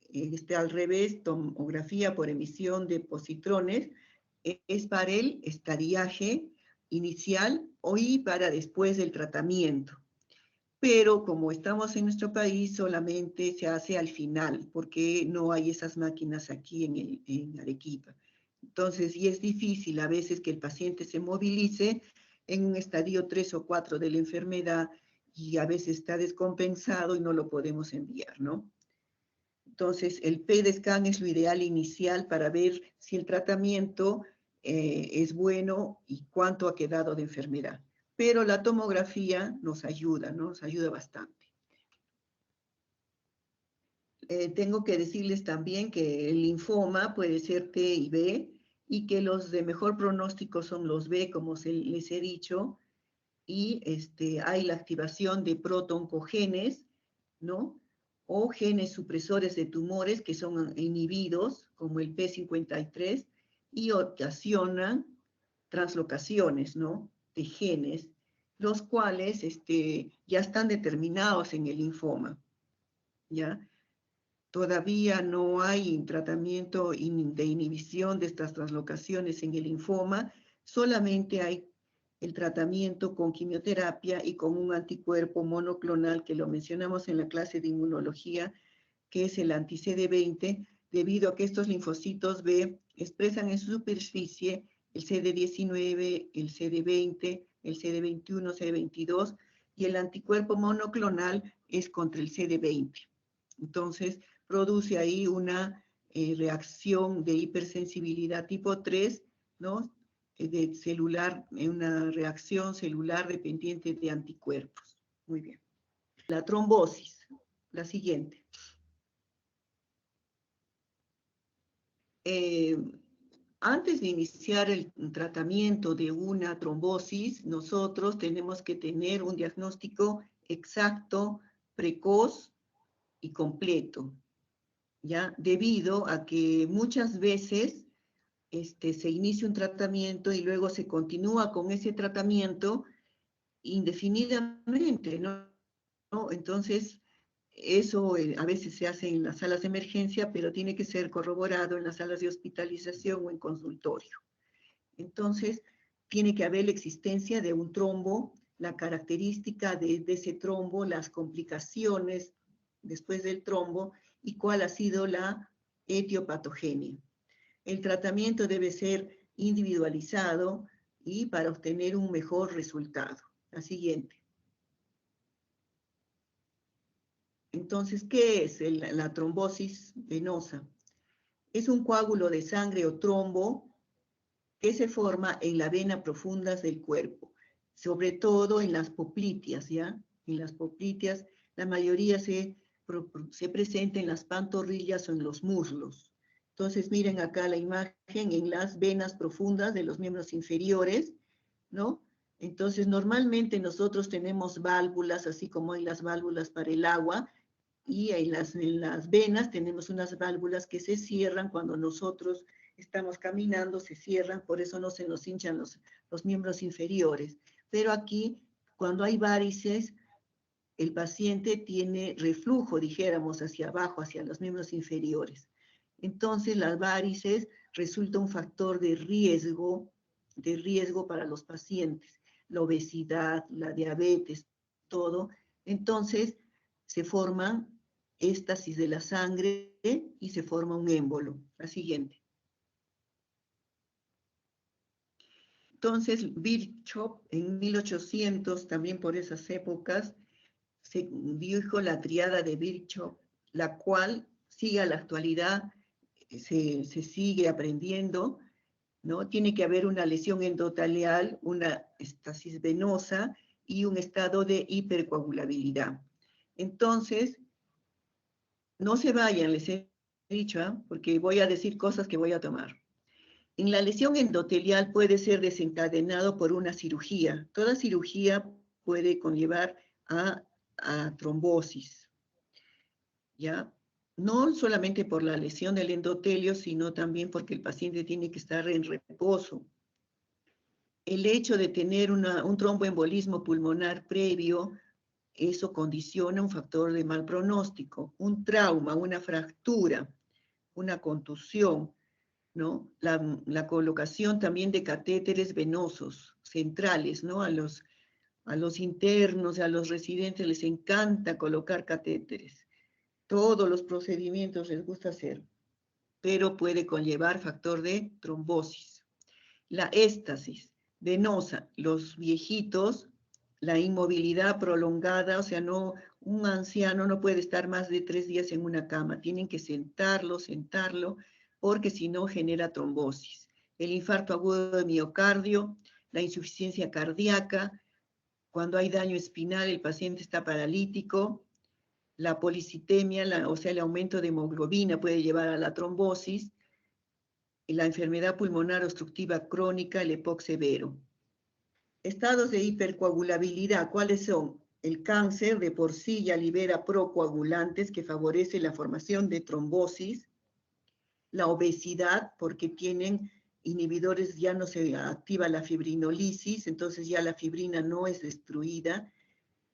Al revés, tomografía por emisión de positrones, es para el estadiaje inicial y para después del tratamiento. Pero como estamos en nuestro país, solamente se hace al final, porque no hay esas máquinas aquí en Arequipa. Entonces, y es difícil a veces que el paciente se movilice en un estadio 3 o 4 de la enfermedad y a veces está descompensado y no lo podemos enviar, ¿no? Entonces, el PET-scan es lo ideal inicial para ver si el tratamiento es bueno y cuánto ha quedado de enfermedad. Pero la tomografía nos ayuda, ¿no? Nos ayuda bastante. Tengo que decirles también que el linfoma puede ser T y B, y que los de mejor pronóstico son los B, como les he dicho, y hay la activación de protooncogenes, ¿no? O genes supresores de tumores que son inhibidos, como el P53, y ocasionan translocaciones, ¿no? De genes, los cuales ya están determinados en el linfoma, ¿ya? Todavía no hay tratamiento de inhibición de estas translocaciones en el linfoma, solamente hay el tratamiento con quimioterapia y con un anticuerpo monoclonal que lo mencionamos en la clase de inmunología, que es el anti-CD20, debido a que estos linfocitos B expresan en su superficie el CD19, el CD20, el CD21, CD22, y el anticuerpo monoclonal es contra el CD20. Entonces, produce ahí una reacción de hipersensibilidad tipo 3, ¿no? De celular, una reacción celular dependiente de anticuerpos. Muy bien. La trombosis, la siguiente. Antes de iniciar el tratamiento de una trombosis, nosotros tenemos que tener un diagnóstico exacto, precoz y completo, ¿ya? Debido a que muchas veces se inicia un tratamiento y luego se continúa con ese tratamiento indefinidamente, ¿no? Entonces, eso a veces se hace en las salas de emergencia, pero tiene que ser corroborado en las salas de hospitalización o en consultorio. Entonces, tiene que haber la existencia de un trombo, la característica de ese trombo, las complicaciones después del trombo y cuál ha sido la etiopatogenia. El tratamiento debe ser individualizado y para obtener un mejor resultado. La siguiente. Entonces, ¿qué es la trombosis venosa? Es un coágulo de sangre o trombo que se forma en la vena profundas del cuerpo, sobre todo en las popliteas, ¿ya? En las popliteas, la mayoría se presenta en las pantorrillas o en los muslos. Entonces, miren acá la imagen en las venas profundas de los miembros inferiores, ¿no? Entonces, normalmente nosotros tenemos válvulas, así como hay las válvulas para el agua, y en las venas tenemos unas válvulas que se cierran cuando nosotros estamos caminando, se cierran, por eso no se nos hinchan los miembros inferiores. Pero aquí, cuando hay varices, el paciente tiene reflujo, dijéramos, hacia abajo, hacia los miembros inferiores. Entonces, las varices resulta un factor de riesgo para los pacientes. La obesidad, la diabetes, todo. Entonces, se forman éstasis de la sangre y se forma un émbolo. La siguiente. Entonces, Virchow, en 1800, también por esas épocas, se dijo la triada de Virchow, la cual sigue a la actualidad, se sigue aprendiendo, ¿no? Tiene que haber una lesión endotelial, una estasis venosa y un estado de hipercoagulabilidad. Entonces, no se vayan, les he dicho, ¿eh? Porque voy a decir cosas que voy a tomar. En la lesión endotelial puede ser desencadenado por una cirugía. Toda cirugía puede conllevar a trombosis, ¿ya? No solamente por la lesión del endotelio, sino también porque el paciente tiene que estar en reposo. El hecho de tener un tromboembolismo pulmonar previo, eso condiciona un factor de mal pronóstico, un trauma, una fractura, una contusión, ¿no? La colocación también de catéteres venosos centrales, ¿no? A los internos, a los residentes les encanta colocar catéteres. Todos los procedimientos les gusta hacer, pero puede conllevar factor de trombosis. La éstasis venosa, los viejitos, la inmovilidad prolongada, o sea, no, un anciano no puede estar más de 3 días en una cama, tienen que sentarlo, porque si no genera trombosis. El infarto agudo de miocardio, la insuficiencia cardíaca, cuando hay daño espinal, el paciente está paralítico, la policitemia, o sea, el aumento de hemoglobina puede llevar a la trombosis, y la enfermedad pulmonar obstructiva crónica, el EPOC severo. Estados de hipercoagulabilidad, ¿cuáles son? El cáncer de por sí ya libera procoagulantes que favorecen la formación de trombosis, la obesidad, porque tienen inhibidores, ya no se activa la fibrinolisis, entonces ya la fibrina no es destruida,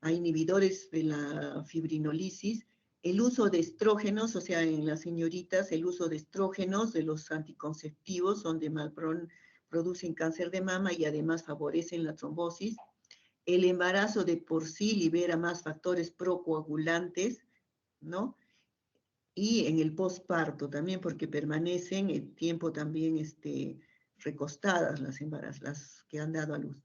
hay inhibidores de la fibrinolisis, el uso de estrógenos, o sea, en las señoritas, el uso de estrógenos de los anticonceptivos, donde producen cáncer de mama y además favorecen la trombosis. El embarazo de por sí libera más factores procoagulantes, ¿no? Y en el posparto también, porque permanecen el tiempo también recostadas las embarazas, las que han dado a luz.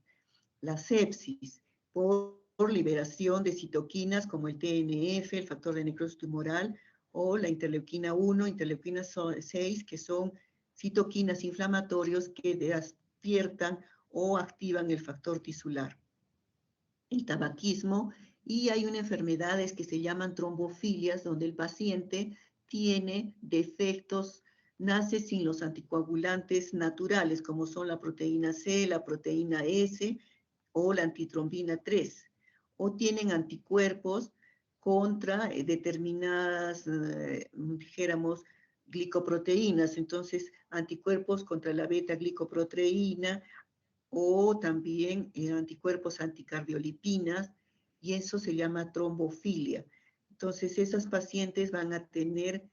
La sepsis, por liberación de citoquinas como el TNF, el factor de necrosis tumoral, o la interleuquina 1, interleuquina 6, que son citoquinas inflamatorios que despiertan o activan el factor tisular. El tabaquismo, y hay unas enfermedades que se llaman trombofilias, donde el paciente tiene defectos, nace sin los anticoagulantes naturales, como son la proteína C, la proteína S, o la antitrombina 3, o tienen anticuerpos contra determinadas, dijéramos, glicoproteínas, entonces anticuerpos contra la beta-glicoproteína, o también anticuerpos anticardiolipinas, y eso se llama trombofilia. Entonces, esas pacientes van a tener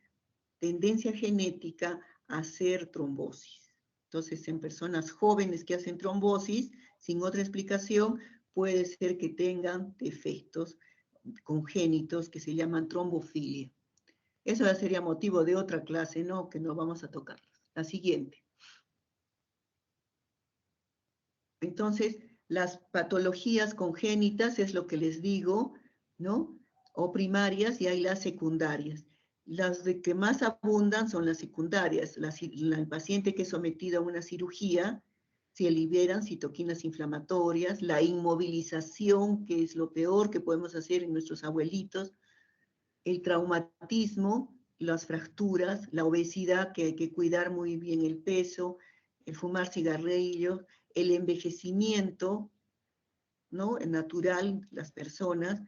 tendencia genética a hacer trombosis. Entonces, en personas jóvenes que hacen trombosis, sin otra explicación, puede ser que tengan defectos congénitos que se llaman trombofilia. Eso ya sería motivo de otra clase, ¿no? Que no vamos a tocar. La siguiente. Entonces, las patologías congénitas es lo que les digo, ¿no? o primarias y hay las secundarias. Las de que más abundan son las secundarias. El paciente que es sometido a una cirugía, se liberan citoquinas inflamatorias, la inmovilización, que es lo peor que podemos hacer en nuestros abuelitos, el traumatismo, las fracturas, la obesidad, que hay que cuidar muy bien el peso, el fumar cigarrillos, el envejecimiento, ¿no? Natural, las personas,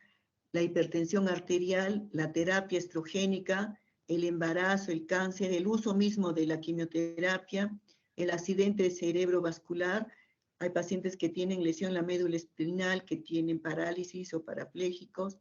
la hipertensión arterial, la terapia estrogénica, el embarazo, el cáncer, el uso mismo de la quimioterapia, el accidente cerebrovascular. Hay pacientes que tienen lesión en la médula espinal, que tienen parálisis o parapléjicos.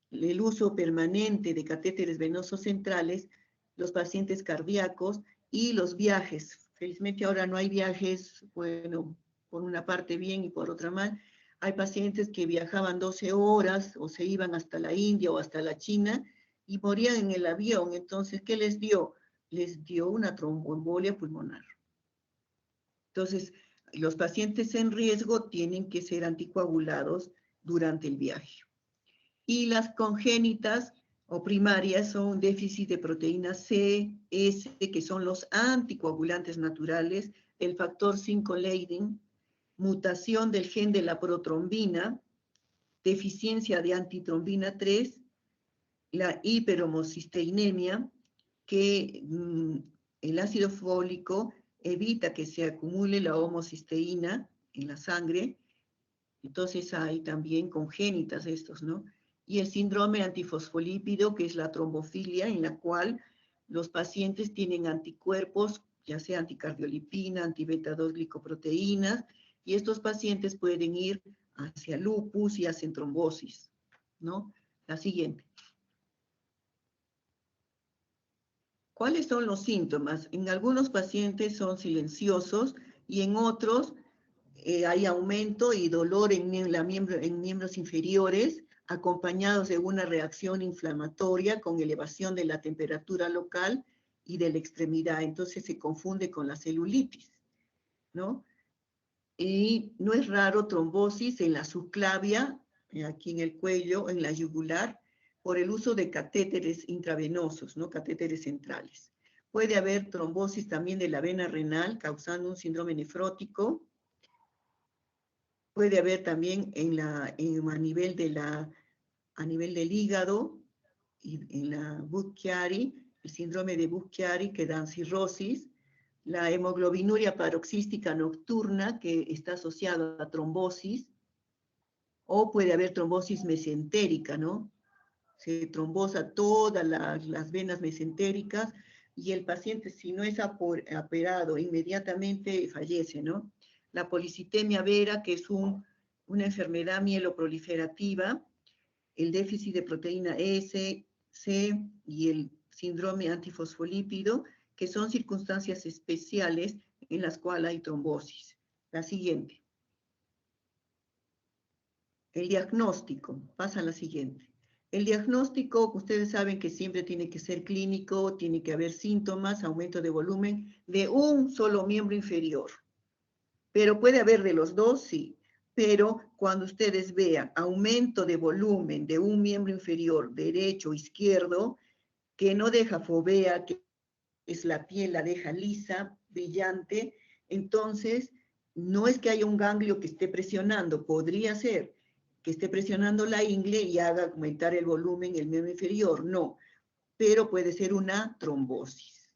El uso permanente de catéteres venosos centrales, los pacientes cardíacos y los viajes. Felizmente ahora no hay viajes, bueno, por una parte bien y por otra mal. Hay pacientes que viajaban 12 horas o se iban hasta la India o hasta la China y morían en el avión. Entonces, ¿qué les dio? Les dio una tromboembolia pulmonar. Entonces, los pacientes en riesgo tienen que ser anticoagulados durante el viaje. Y las congénitas o primarias son déficit de proteína C, S, que son los anticoagulantes naturales, el factor 5 Leiden, mutación del gen de la protrombina, deficiencia de antitrombina 3, la hiperhomocisteinemia, que el ácido fólico evita que se acumule la homocisteína en la sangre. Entonces hay también congénitas estos, ¿no? Y el síndrome antifosfolípido, que es la trombofilia, en la cual los pacientes tienen anticuerpos, ya sea anticardiolipina, antibeta-2 glicoproteínas, y estos pacientes pueden ir hacia lupus y hacen trombosis, ¿no? La siguiente. ¿Cuáles son los síntomas? En algunos pacientes son silenciosos y en otros hay aumento y dolor en miembros inferiores, acompañados de una reacción inflamatoria con elevación de la temperatura local y de la extremidad. Entonces se confunde con la celulitis, ¿no? Y no es raro trombosis en la subclavia, aquí en el cuello, en la yugular, por el uso de catéteres intravenosos, ¿no? Catéteres centrales. Puede haber trombosis también de la vena renal, causando un síndrome nefrótico. Puede haber también a nivel del hígado, y en la Buch-Chiari, el síndrome de Buch-Chiari, que da cirrosis, la hemoglobinuria paroxística nocturna, que está asociada a trombosis, o puede haber trombosis mesentérica, ¿no? Se trombosa todas las venas mesentéricas y el paciente, si no es operado inmediatamente, fallece, ¿no? La policitemia vera, que es una enfermedad mieloproliferativa, el déficit de proteína S, C y el síndrome antifosfolípido, que son circunstancias especiales en las cuales hay trombosis. La siguiente. El diagnóstico, pasa a la siguiente. El diagnóstico, ustedes saben que siempre tiene que ser clínico, tiene que haber síntomas, aumento de volumen de un solo miembro inferior. Pero puede haber de los dos, sí. Pero cuando ustedes vean aumento de volumen de un miembro inferior, derecho o izquierdo, que no deja fovea, que es la piel, la deja lisa, brillante, entonces no es que haya un ganglio que esté presionando, podría ser que esté presionando la ingle y haga aumentar el volumen en el miembro inferior, no, pero puede ser una trombosis.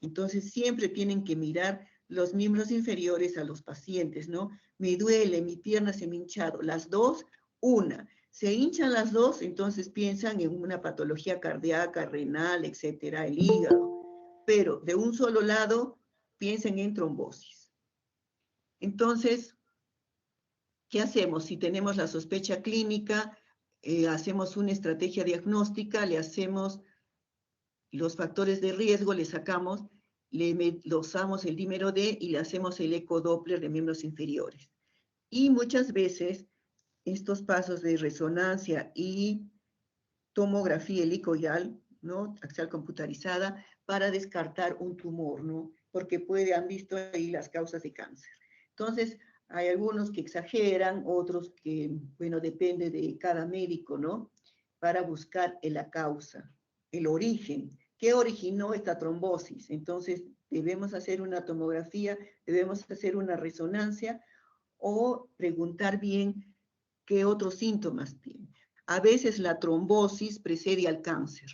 Entonces siempre tienen que mirar los miembros inferiores a los pacientes, ¿no? Me duele, mi pierna se me ha hinchado, las dos, una. Se hinchan las dos, entonces piensan en una patología cardíaca, renal, etcétera, el hígado. Pero de un solo lado, piensen en trombosis. Entonces, ¿qué hacemos? Si tenemos la sospecha clínica, hacemos una estrategia diagnóstica, le hacemos los factores de riesgo, le sacamos, le dosamos el dímero D y le hacemos el ecodoppler de miembros inferiores. Y muchas veces estos pasos de resonancia y tomografía helicoidal, ¿no? Axial computarizada, para descartar un tumor, ¿no? Porque han visto ahí las causas de cáncer. Entonces, hay algunos que exageran, otros que, bueno, depende de cada médico, ¿no? para buscar la causa, el origen. ¿Qué originó esta trombosis? Entonces, debemos hacer una tomografía, debemos hacer una resonancia o preguntar bien qué otros síntomas tiene. A veces la trombosis precede al cáncer,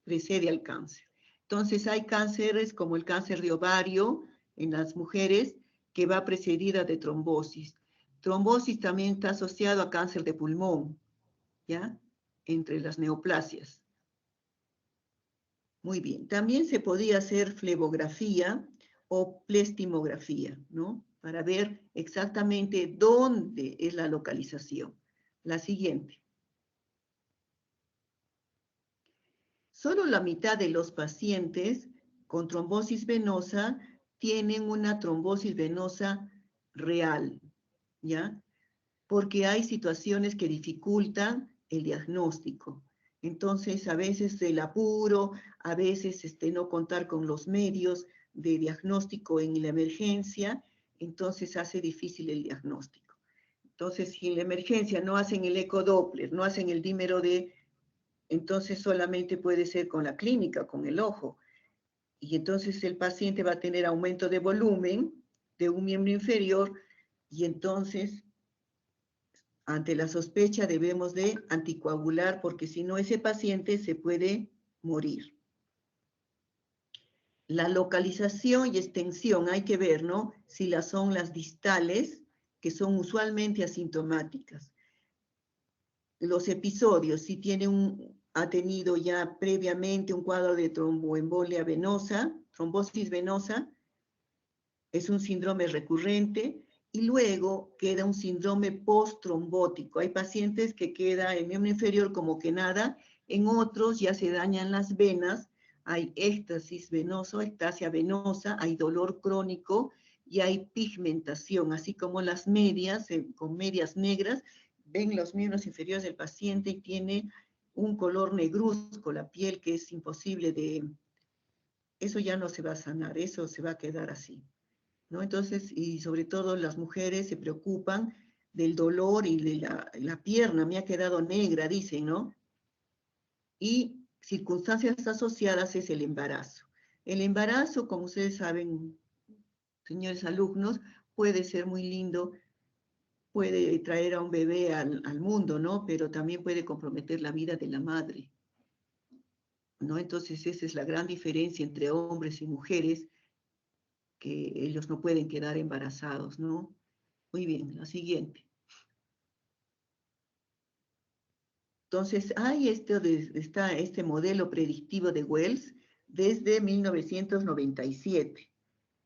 Entonces, hay cánceres como el cáncer de ovario en las mujeres que va precedida de trombosis. Trombosis también está asociado a cáncer de pulmón, ¿ya? Entre las neoplasias. Muy bien. También se podía hacer flebografía o plestimografía, ¿no? Para ver exactamente dónde es la localización. La siguiente. Solo la mitad de los pacientes con trombosis venosa tienen una trombosis venosa real, ¿ya? Porque hay situaciones que dificultan el diagnóstico. Entonces, a veces el apuro, a veces no contar con los medios de diagnóstico en la emergencia, entonces hace difícil el diagnóstico. Entonces, si en la emergencia no hacen el ecodoppler, no hacen el dímero D, entonces solamente puede ser con la clínica, con el ojo. Y entonces el paciente va a tener aumento de volumen de un miembro inferior y entonces ante la sospecha debemos de anticoagular porque si no ese paciente se puede morir. La localización y extensión hay que ver, ¿no? Si son las distales, que son usualmente asintomáticas. Los episodios, si ha tenido ya previamente un cuadro de tromboembolia venosa, trombosis venosa, es un síndrome recurrente, y luego queda un síndrome post-trombótico. Hay pacientes que queda el miembro inferior como que nada, en otros ya se dañan las venas, hay éxtasis venoso, ectasia venosa, hay dolor crónico y hay pigmentación, así como las medias, con medias negras, ven los miembros inferiores del paciente y tiene un color negruzco, la piel que es imposible de... Eso ya no se va a sanar, eso se va a quedar así, ¿no? Entonces, y sobre todo las mujeres se preocupan del dolor y de la pierna, me ha quedado negra, dicen, ¿no? Y circunstancias asociadas es el embarazo. El embarazo, como ustedes saben, señores alumnos, puede ser muy lindo, puede traer a un bebé al mundo, ¿no? Pero también puede comprometer la vida de la madre, ¿no? Entonces, esa es la gran diferencia entre hombres y mujeres, que ellos no pueden quedar embarazados, ¿no? Muy bien, la siguiente. Entonces, está este modelo predictivo de Wells desde 1997.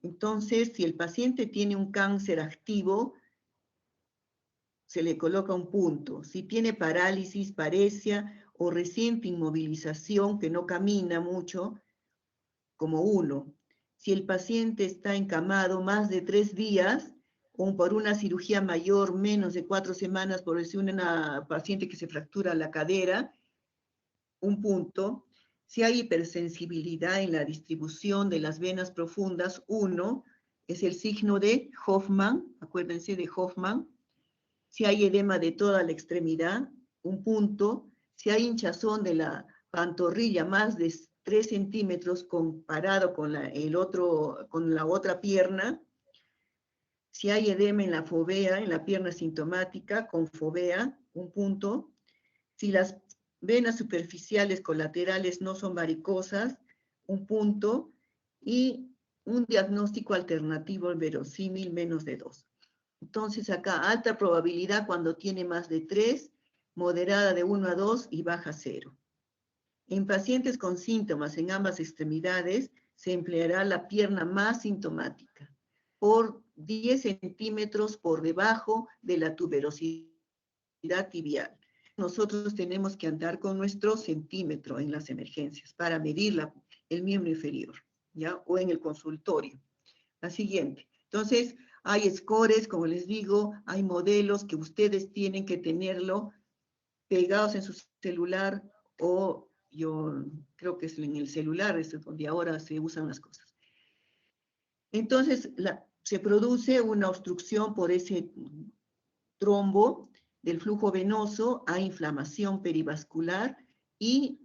Entonces, si el paciente tiene un cáncer activo, se le coloca un punto. Si tiene parálisis, paresia o reciente inmovilización, que no camina mucho, como 1. Si el paciente está encamado más de 3 días, o por una cirugía mayor, menos de 4 semanas, por decir una paciente que se fractura la cadera, un punto. Si hay hipersensibilidad en la distribución de las venas profundas, 1, es el signo de Hoffman, acuérdense de Hoffman. Si hay edema de toda la extremidad, un punto. Si hay hinchazón de la pantorrilla más de 3 centímetros comparado con la otra pierna. Si hay edema en la fovea, en la pierna sintomática, con fovea, un punto. Si las venas superficiales colaterales no son varicosas, un punto. Y un diagnóstico alternativo verosímil menos de 2. Entonces acá alta probabilidad cuando tiene más de 3, moderada de 1 a 2 y baja 0. En pacientes con síntomas en ambas extremidades se empleará la pierna más sintomática por 10 centímetros por debajo de la tuberosidad tibial. Nosotros tenemos que andar con nuestro centímetro en las emergencias para medir el miembro inferior, ¿ya? O en el consultorio. La siguiente. Entonces, hay scores, como les digo, hay modelos que ustedes tienen que tenerlo pegados en su celular, o yo creo que es en el celular, es donde ahora se usan las cosas. Entonces, se produce una obstrucción por ese trombo del flujo venoso a inflamación perivascular y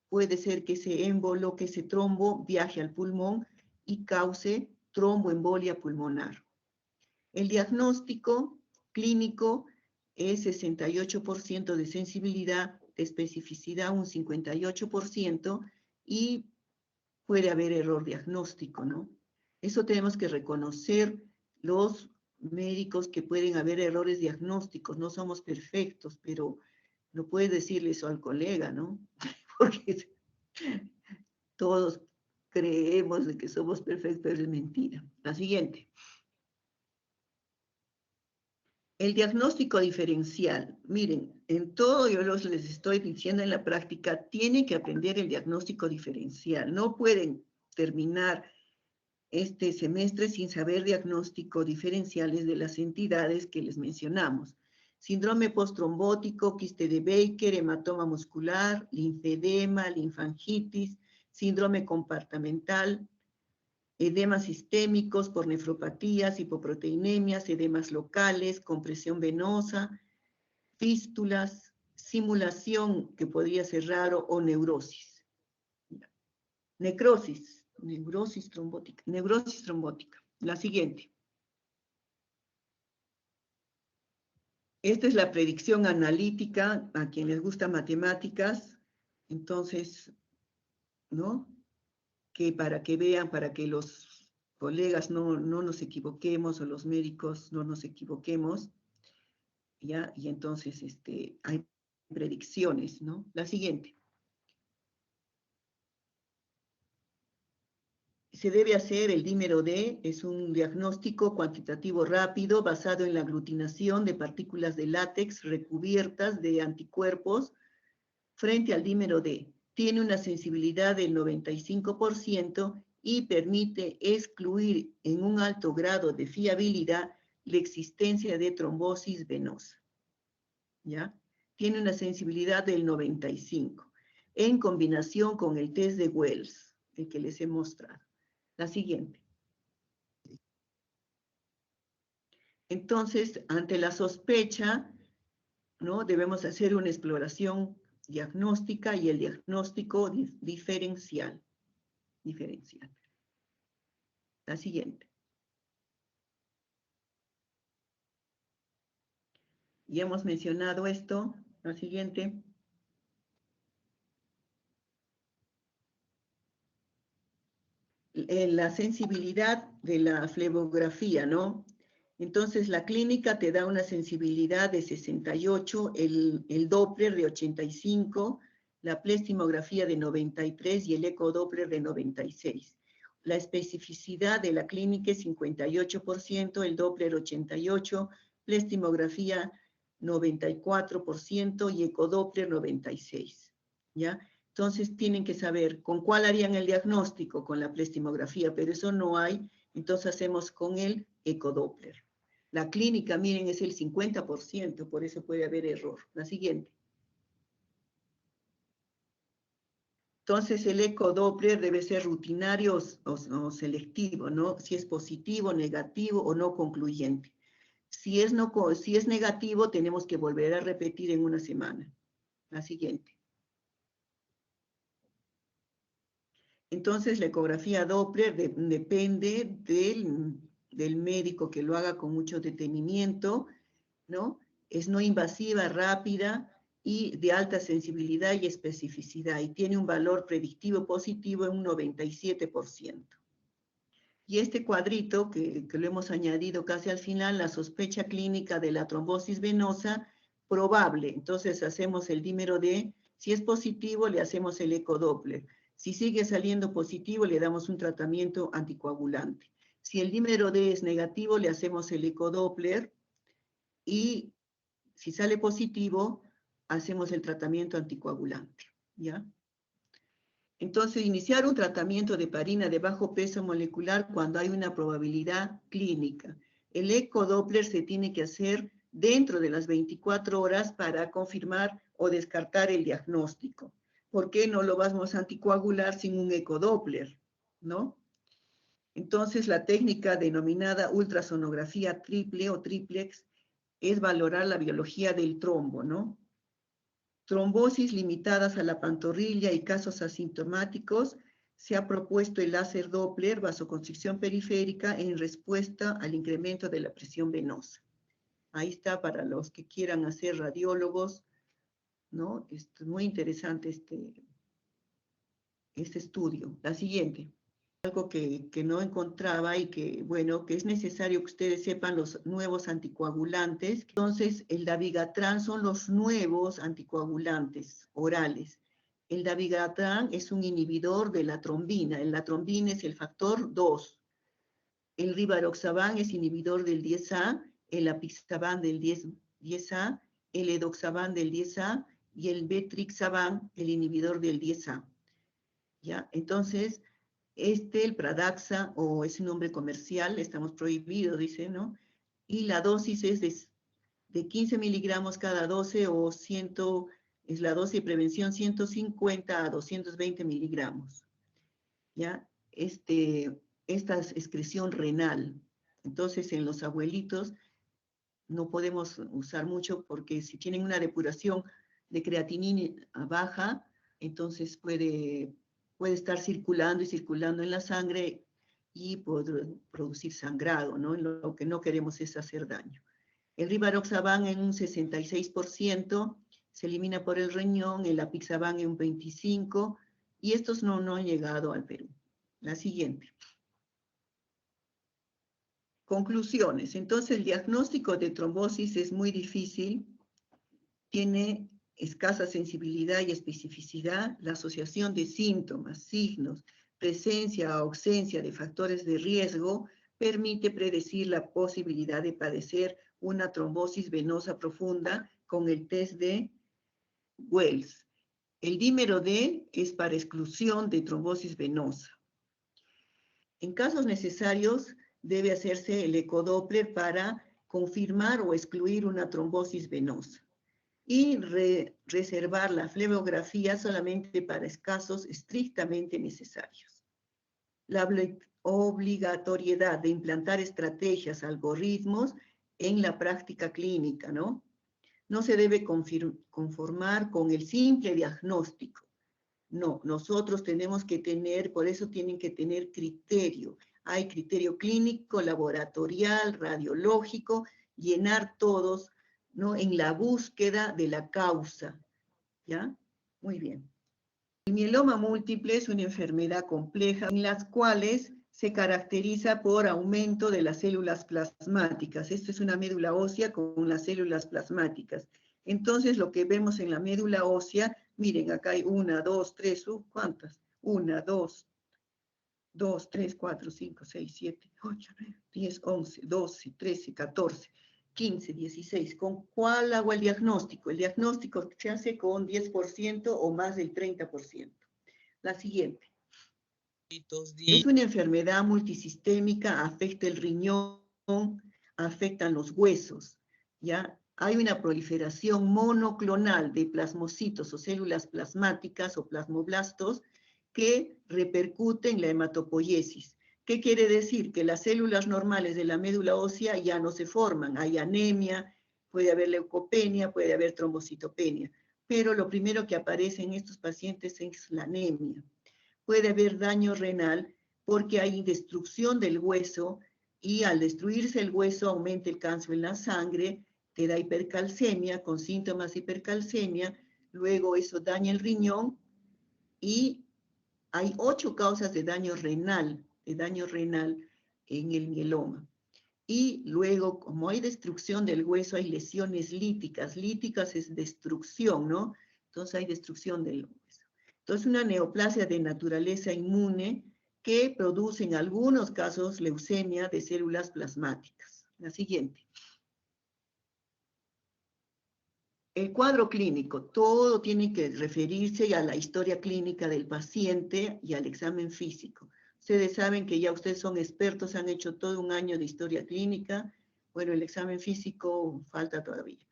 puede ser que ese émbolo, que ese trombo viaje al pulmón y cause tromboembolia pulmonar. El diagnóstico clínico es 68% de sensibilidad, de especificidad un 58% y puede haber error diagnóstico, ¿no? Eso tenemos que reconocer los médicos que pueden haber errores diagnósticos, no somos perfectos, pero no puedes decirle eso al colega, ¿no? Porque todos creemos de que somos perfectos, pero es mentira. La siguiente. El diagnóstico diferencial. Miren, en todo yo les estoy diciendo en la práctica, tienen que aprender el diagnóstico diferencial. No pueden terminar este semestre sin saber diagnóstico diferenciales de las entidades que les mencionamos. Síndrome postrombótico, quiste de Baker, hematoma muscular, linfedema, linfangitis, síndrome compartimental, edemas sistémicos por nefropatías, hipoproteinemias, edemas locales, compresión venosa, fístulas, simulación que podría ser raro o neurosis. Necrosis, neurosis trombótica. La siguiente. Esta es la predicción analítica, a quien les gusta matemáticas, entonces, ¿no? Que para que vean, para que los colegas no nos equivoquemos o los médicos no nos equivoquemos, ¿ya? Y entonces hay predicciones, ¿no? La siguiente. Se debe hacer el dímero D, es un diagnóstico cuantitativo rápido basado en la aglutinación de partículas de látex recubiertas de anticuerpos frente al dímero D. Tiene una sensibilidad del 95% y permite excluir en un alto grado de fiabilidad la existencia de trombosis venosa. ¿Ya? Tiene una sensibilidad del 95%, en combinación con el test de Wells, el que les he mostrado. La siguiente. Entonces, ante la sospecha, ¿no? Debemos hacer una exploración diagnóstica y el diagnóstico diferencial. La siguiente. Ya hemos mencionado esto. La siguiente. La sensibilidad de la flebografía, ¿no? Entonces, la clínica te da una sensibilidad de 68, el Doppler de 85, la plestimografía de 93 y el ecodoppler de 96. La especificidad de la clínica es 58%, el Doppler 88%, plestimografía 94% y ecodoppler 96%, ¿ya? Entonces tienen que saber con cuál harían el diagnóstico, con la plestimografía, pero eso no hay, entonces hacemos con el ecodoppler. La clínica, miren, es el 50%, por eso puede haber error. La siguiente. Entonces el ecodoppler debe ser rutinario o selectivo, ¿no? Si es positivo, negativo o no concluyente. Si es negativo, tenemos que volver a repetir en una semana. La siguiente. Entonces, la ecografía Doppler depende del médico que lo haga con mucho detenimiento, ¿no? Es no invasiva, rápida y de alta sensibilidad y especificidad, y tiene un valor predictivo positivo en un 97%. Y este cuadrito, que lo hemos añadido casi al final, la sospecha clínica de la trombosis venosa probable. Entonces, hacemos el dímero D. Si es positivo, le hacemos el ecodoppler. Si sigue saliendo positivo, le damos un tratamiento anticoagulante. Si el dímero D es negativo, le hacemos el ecodoppler y si sale positivo, hacemos el tratamiento anticoagulante, ¿ya? Entonces, iniciar un tratamiento de heparina de bajo peso molecular cuando hay una probabilidad clínica. El ecodoppler se tiene que hacer dentro de las 24 horas para confirmar o descartar el diagnóstico. ¿Por qué no lo vamos a anticoagular sin un ecodoppler? ¿No? Entonces, la técnica denominada ultrasonografía triple o triplex es valorar la biología del trombo, ¿no? Trombosis limitadas a la pantorrilla y casos asintomáticos, se ha propuesto el láser Doppler, vasoconstricción periférica, en respuesta al incremento de la presión venosa. Ahí está para los que quieran hacer radiólogos, ¿no? Es muy interesante este estudio. La siguiente. Algo que no encontraba y que, bueno, que es necesario que ustedes sepan los nuevos anticoagulantes. Entonces, el dabigatran son los nuevos anticoagulantes orales. El dabigatran es un inhibidor de la trombina. La trombina es el factor 2. El rivaroxaban es inhibidor del 10A, el apixaban del 10A, el edoxaban del 10A y el betrixaban, el inhibidor del 10A. ¿Ya? Entonces, el Pradaxa, o ese nombre comercial, estamos prohibidos, dice, ¿no? Y la dosis es de 15 miligramos cada 12 o 100, es la dosis de prevención 150 a 220 miligramos. ¿Ya? Esta es excreción renal. Entonces, en los abuelitos no podemos usar mucho porque si tienen una depuración de creatinina baja, entonces puede estar circulando y circulando en la sangre y producir sangrado, ¿no? Lo que no queremos es hacer daño. El rivaroxaban en un 66%, se elimina por el riñón, el apixaban en un 25%, y estos no han llegado al Perú. La siguiente. Conclusiones. Entonces, el diagnóstico de trombosis es muy difícil, tiene escasa sensibilidad y especificidad, la asociación de síntomas, signos, presencia o ausencia de factores de riesgo permite predecir la posibilidad de padecer una trombosis venosa profunda con el test de Wells. El dímero D es para exclusión de trombosis venosa. En casos necesarios, debe hacerse el ecodoppler para confirmar o excluir una trombosis venosa y reservar la flebografía solamente para casos estrictamente necesarios. La obligatoriedad de implantar estrategias, algoritmos en la práctica clínica, ¿no? No se debe conformar con el simple diagnóstico. No, nosotros tenemos que tener, por eso tienen que tener criterio. Hay criterio clínico, laboratorial, radiológico, llenar todos, ¿no? En la búsqueda de la causa, ¿ya? Muy bien. El mieloma múltiple es una enfermedad compleja en las cuales se caracteriza por aumento de las células plasmáticas. Esto es una médula ósea con las células plasmáticas. Entonces, lo que vemos en la médula ósea, miren, acá hay 1, 2, 3, ¿cuántas? 1, 2, 3, 4, 5, 6, 7, 8, 9, 10, 11, 12, 13, 14, 15, 16. ¿Con cuál hago el diagnóstico? El diagnóstico se hace con 10% o más del 30%. La siguiente. Es una enfermedad multisistémica, afecta el riñón, afectan los huesos, ¿ya? Hay una proliferación monoclonal de plasmocitos o células plasmáticas o plasmoblastos que repercute en la hematopoiesis. ¿Qué quiere decir? Que las células normales de la médula ósea ya no se forman, hay anemia, puede haber leucopenia, puede haber trombocitopenia, pero lo primero que aparece en estos pacientes es la anemia. Puede haber daño renal porque hay destrucción del hueso y al destruirse el hueso aumenta el calcio en la sangre, te da hipercalcemia con síntomas de hipercalcemia, luego eso daña el riñón y hay 8 causas de daño renal en el mieloma. Y luego, como hay destrucción del hueso, hay lesiones líticas. Líticas es destrucción, ¿no? Entonces hay destrucción del hueso. Entonces una neoplasia de naturaleza inmune que produce en algunos casos leucemia de células plasmáticas. La siguiente. El cuadro clínico, todo tiene que referirse a la historia clínica del paciente y al examen físico. Ustedes saben que ya ustedes son expertos, han hecho todo un año de historia clínica. Bueno, el examen físico falta todavía.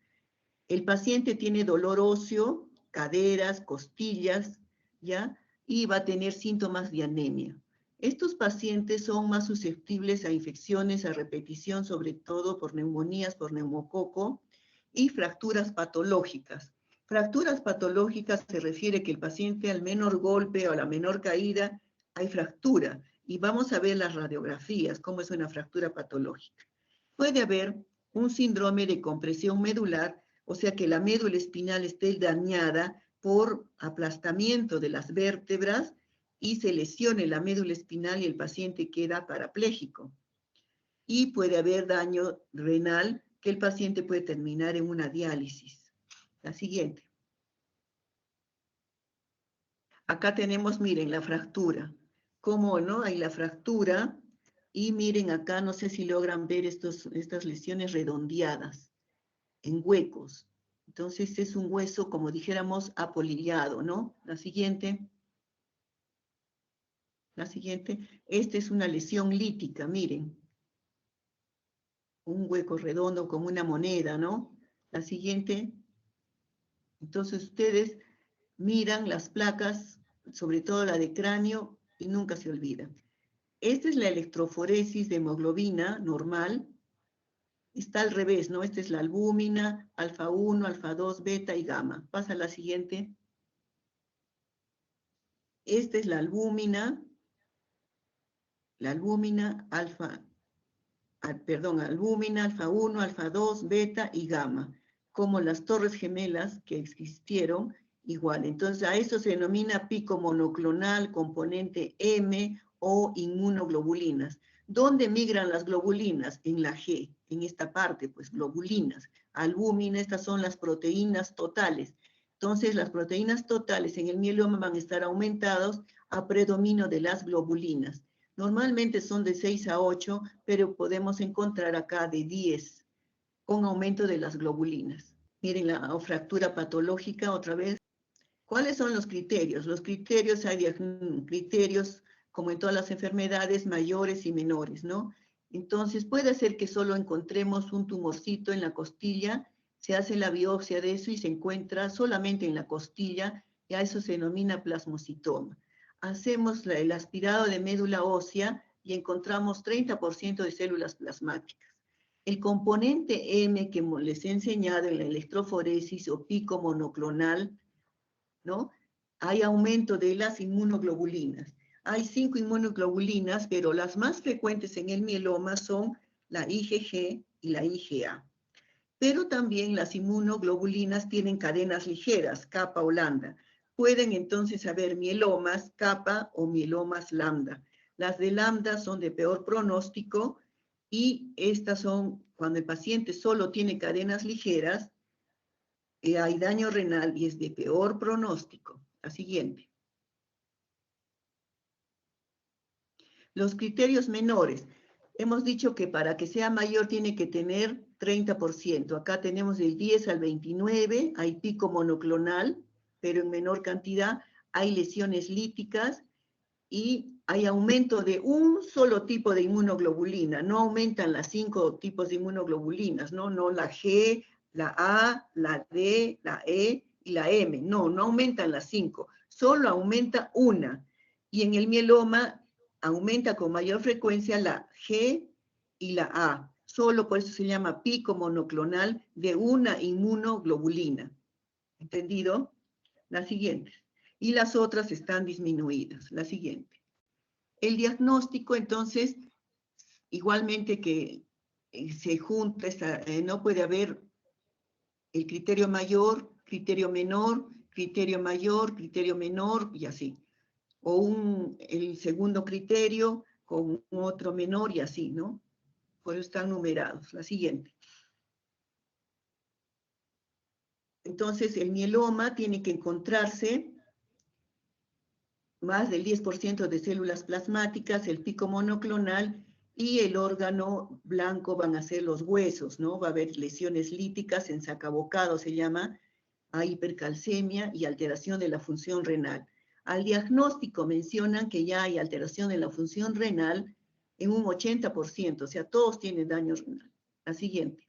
El paciente tiene dolor óseo, caderas, costillas, ¿ya? Y va a tener síntomas de anemia. Estos pacientes son más susceptibles a infecciones a repetición, sobre todo por neumonías, por neumococo y fracturas patológicas. Fracturas patológicas se refiere que el paciente al menor golpe o a la menor caída hay fractura. Y vamos a ver las radiografías, cómo es una fractura patológica. Puede haber un síndrome de compresión medular, o sea que la médula espinal esté dañada por aplastamiento de las vértebras y se lesione la médula espinal y el paciente queda parapléjico. Y puede haber daño renal, que el paciente puede terminar en una diálisis. La siguiente. Acá tenemos, miren, la fractura. ¿Cómo no? Hay la fractura. Y miren acá, no sé si logran ver estas lesiones redondeadas, en huecos. Entonces es un hueso, como dijéramos, apolillado, ¿no? La siguiente. La siguiente. Esta es una lesión lítica, miren. Un hueco redondo como una moneda, ¿no? La siguiente. Entonces ustedes miran las placas, sobre todo la de cráneo, y nunca se olvidan. Esta es la electroforesis de hemoglobina normal. Está al revés, ¿no? Esta es la albúmina, alfa 1, alfa 2, beta y gamma. Pasa a la siguiente. Esta es la albúmina alfa, albúmina, alfa 1, alfa 2, beta y gamma, como las torres gemelas que existieron, igual. Entonces, a eso se denomina pico monoclonal, componente M o inmunoglobulinas. ¿Dónde migran las globulinas? En la G, en esta parte, pues globulinas. Albúmina, estas son las proteínas totales. Entonces, las proteínas totales en el mieloma van a estar aumentados a predominio de las globulinas. Normalmente son de 6 a 8, pero podemos encontrar acá de 10, con aumento de las globulinas. Miren la fractura patológica otra vez. ¿Cuáles son los criterios? Los criterios, hay criterios, como en todas las enfermedades, mayores y menores, ¿no? Entonces, puede ser que solo encontremos un tumorcito en la costilla, se hace la biopsia de eso y se encuentra solamente en la costilla, y a eso se denomina plasmocitoma. Hacemos el aspirado de médula ósea y encontramos 30% de células plasmáticas. El componente M que les he enseñado en la electroforesis o pico monoclonal, ¿no? Hay aumento de las inmunoglobulinas. Hay 5 inmunoglobulinas, pero las más frecuentes en el mieloma son la IgG y la IgA. Pero también las inmunoglobulinas tienen cadenas ligeras, kappa o lambda. Pueden entonces haber mielomas kappa o mielomas lambda. Las de lambda son de peor pronóstico y estas son cuando el paciente solo tiene cadenas ligeras, hay daño renal y es de peor pronóstico. La siguiente. Los criterios menores. Hemos dicho que para que sea mayor tiene que tener 30%. Acá tenemos del 10 al 29, hay pico monoclonal, pero en menor cantidad. Hay lesiones líticas y hay aumento de un solo tipo de inmunoglobulina. No aumentan las 5 tipos de inmunoglobulinas, ¿no? No la G, la A, la D, la E y la M. No, no aumentan las 5. Solo aumenta una. Y en el mieloma aumenta con mayor frecuencia la G y la A. Solo por eso se llama pico monoclonal de una inmunoglobulina. ¿Entendido? La siguiente. Y las otras están disminuidas. La siguiente. El diagnóstico, entonces, igualmente que se junta, no puede haber el criterio mayor, criterio menor, criterio mayor, criterio menor, y así. O el segundo criterio con otro menor y así, ¿no? Por eso están numerados. La siguiente. Entonces, el mieloma tiene que encontrarse más del 10% de células plasmáticas, el pico monoclonal y el órgano blanco van a ser los huesos, ¿no? Va a haber lesiones líticas, ensacabocado se llama, a hipercalcemia y alteración de la función renal. Al diagnóstico mencionan que ya hay alteración de la función renal en un 80%, o sea, todos tienen daño renal. La siguiente.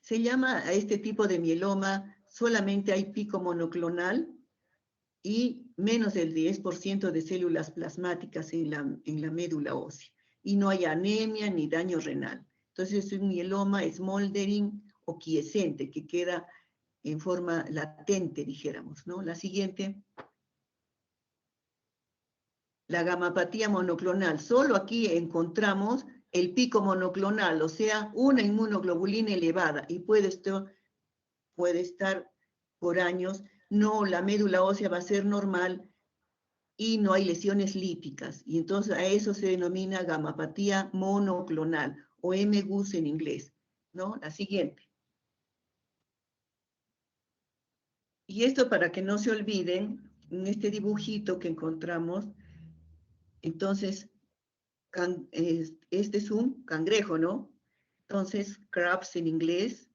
Se llama a este tipo de mieloma, solamente hay pico monoclonal, y menos del 10% de células plasmáticas en la médula ósea. Y no hay anemia ni daño renal. Entonces es un mieloma smoldering o quiescente, que queda en forma latente, dijéramos, ¿no? La siguiente. La gamapatía monoclonal. Solo aquí encontramos el pico monoclonal, o sea, una inmunoglobulina elevada, y puede estar por años. No, la médula ósea va a ser normal y no hay lesiones líticas. Y entonces a eso se denomina gamapatía monoclonal, o MGUS en inglés, ¿no? La siguiente. Y esto para que no se olviden, en este dibujito que encontramos, entonces, este es un cangrejo, ¿no? Entonces, crabs en inglés.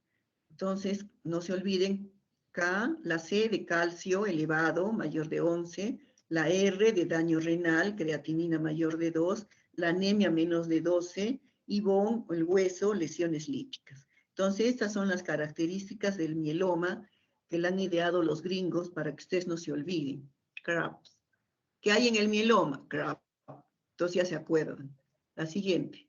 Entonces, no se olviden, K, la C de calcio elevado, mayor de 11, la R de daño renal, creatinina mayor de 2, la anemia menos de 12, y bone, el hueso, lesiones líticas. Entonces, estas son las características del mieloma que le han ideado los gringos para que ustedes no se olviden. Crabs. ¿Qué hay en el mieloma? Crabs. Entonces ya se acuerdan. La siguiente.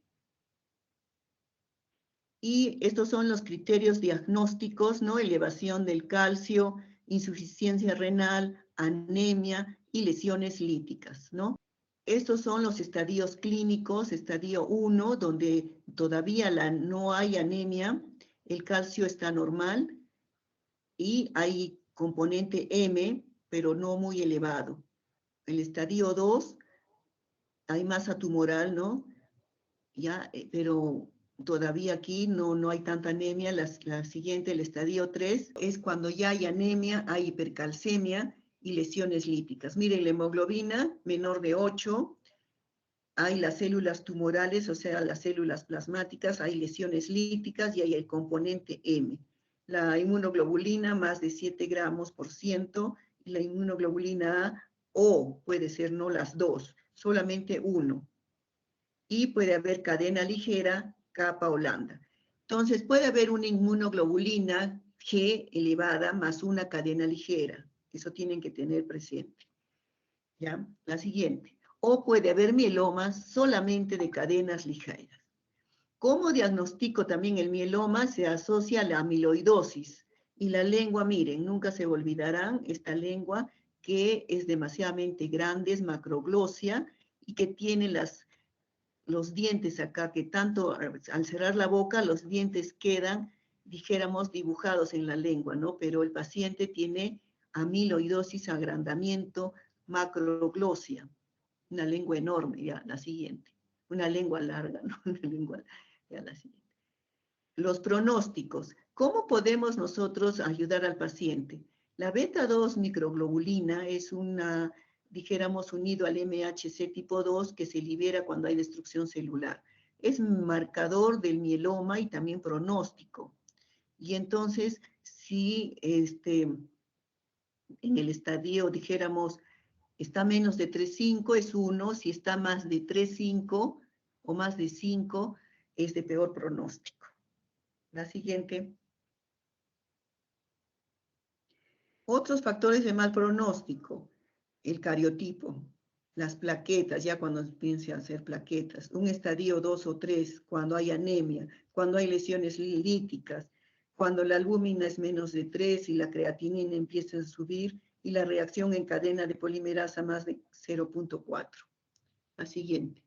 Y estos son los criterios diagnósticos, ¿no? Elevación del calcio, insuficiencia renal, anemia y lesiones líticas, ¿no? Estos son los estadios clínicos, estadio 1, donde todavía no hay anemia, el calcio está normal y hay componente M, pero no muy elevado. El estadio 2, hay masa tumoral, ¿no? Ya, pero todavía aquí no hay tanta anemia. La siguiente, el estadio 3, es cuando ya hay anemia, hay hipercalcemia y lesiones líticas. Miren, la hemoglobina menor de 8, hay las células tumorales, o sea, las células plasmáticas, hay lesiones líticas y hay el componente M. La inmunoglobulina más de 7 gramos por ciento, y la inmunoglobulina A, o puede ser no las dos, solamente uno. Y puede haber cadena ligera, capa o lambda. Entonces puede haber una inmunoglobulina G elevada más una cadena ligera. Eso tienen que tener presente. ¿Ya? La siguiente. O puede haber mielomas solamente de cadenas ligeras. ¿Cómo diagnostico también el mieloma? Se asocia a la amiloidosis. Y la lengua, miren, nunca se olvidarán, esta lengua que es demasiadamente grande, es macroglosia, y que tiene los dientes acá, que tanto al cerrar la boca, los dientes quedan, dijéramos, dibujados en la lengua, ¿no? Pero el paciente tiene amiloidosis, agrandamiento, macroglosia, una lengua enorme, ya, la siguiente. Una lengua larga, ¿no? Una lengua, ya, la siguiente. Los pronósticos. ¿Cómo podemos nosotros ayudar al paciente? La beta-2 microglobulina es una, dijéramos, unido al MHC tipo 2 que se libera cuando hay destrucción celular. Es marcador del mieloma y también pronóstico. Y entonces, si en el estadio, dijéramos, está menos de 3,5 es 1, si está más de 3,5 o más de 5 es de peor pronóstico. La siguiente. Otros factores de mal pronóstico, el cariotipo, las plaquetas, ya cuando piense hacer plaquetas, un estadio 2 o 3, cuando hay anemia, cuando hay lesiones líticas, cuando la albúmina es menos de 3 y la creatinina empieza a subir y la reacción en cadena de polimerasa más de 0,4. La siguiente.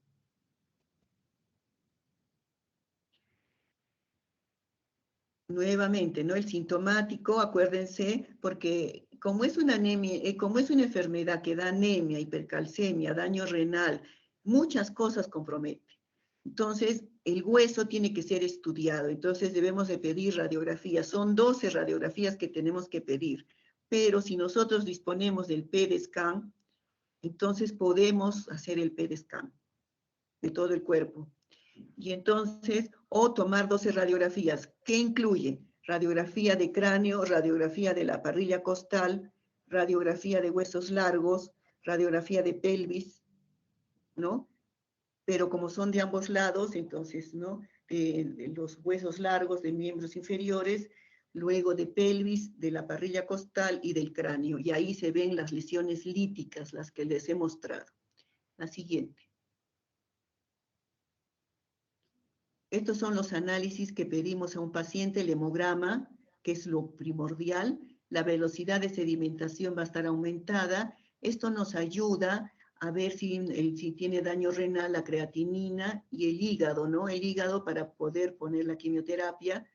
Nuevamente, ¿no? El sintomático, acuérdense, porque como es una anemia, como es una enfermedad que da anemia, hipercalcemia, daño renal, muchas cosas compromete. Entonces, el hueso tiene que ser estudiado, entonces debemos de pedir radiografías. Son 12 radiografías que tenemos que pedir, pero si nosotros disponemos del PET-scan, entonces podemos hacer el PET-scan de todo el cuerpo. Y entonces, o tomar 12 radiografías. ¿Qué incluye? Radiografía de cráneo, radiografía de la parrilla costal, radiografía de huesos largos, radiografía de pelvis, ¿no? Pero como son de ambos lados, entonces, ¿no? De los huesos largos de miembros inferiores, luego de pelvis, de la parrilla costal y del cráneo. Y ahí se ven las lesiones líticas, las que les he mostrado. La siguiente. Estos son los análisis que pedimos a un paciente, el hemograma, que es lo primordial. La velocidad de sedimentación va a estar aumentada. Esto nos ayuda a ver si tiene daño renal, la creatinina y el hígado, ¿no? El hígado para poder poner la quimioterapia.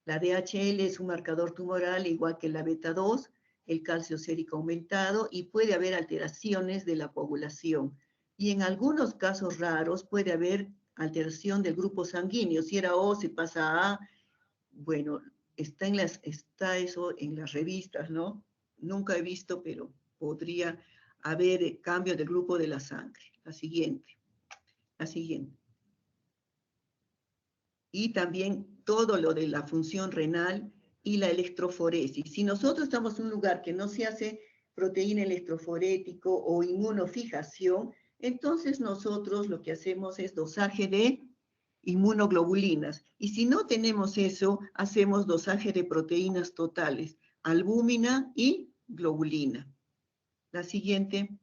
La DHL es un marcador tumoral, igual que la beta 2, el calcio sérico aumentado, y puede haber alteraciones de la coagulación. Y en algunos casos raros puede haber alteración del grupo sanguíneo. Si era O, se pasa a A. Bueno, está eso en las revistas, ¿no? Nunca he visto, pero podría haber cambio del grupo de la sangre. La siguiente. La siguiente. Y también todo lo de la función renal y la electroforesis. Si nosotros estamos en un lugar que no se hace proteína electroforético o inmunofijación, entonces nosotros lo que hacemos es dosaje de inmunoglobulinas. Y si no tenemos eso, hacemos dosaje de proteínas totales, albúmina y globulina. La siguiente.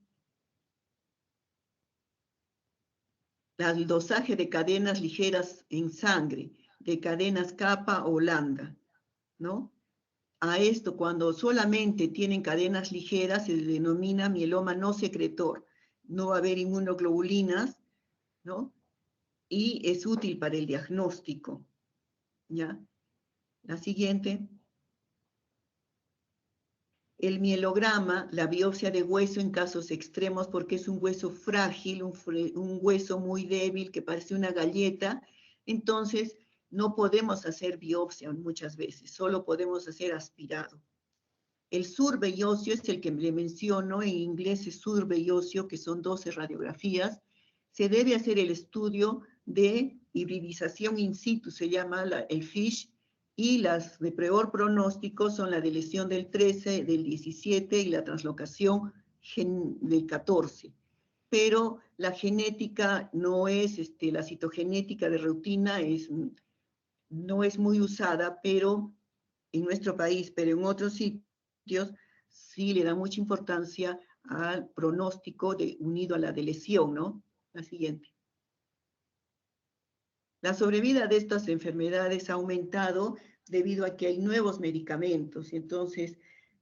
El dosaje de cadenas ligeras en sangre, de cadenas kappa o lambda, ¿no? A esto, cuando solamente tienen cadenas ligeras, se denomina mieloma no secretor. No va a haber inmunoglobulinas, ¿no? Y es útil para el diagnóstico, ¿ya? La siguiente. El mielograma, la biopsia de hueso en casos extremos, porque es un hueso frágil, un hueso muy débil que parece una galleta, entonces no podemos hacer biopsia muchas veces, solo podemos hacer aspirado. El survey óseo es el que le menciono, en inglés es survey óseo, que son 12 radiografías. Se debe hacer el estudio de hibridización in situ, se llama el FISH, y las de peor pronóstico son la de lesión del 13, del 17 y la translocación del 14. Pero la genética no es, la citogenética de rutina no es muy usada, pero en nuestro país, pero en otros sitios sí le da mucha importancia al pronóstico unido a la de lesión, ¿no? La siguiente. La sobrevida de estas enfermedades ha aumentado debido a que hay nuevos medicamentos. Entonces,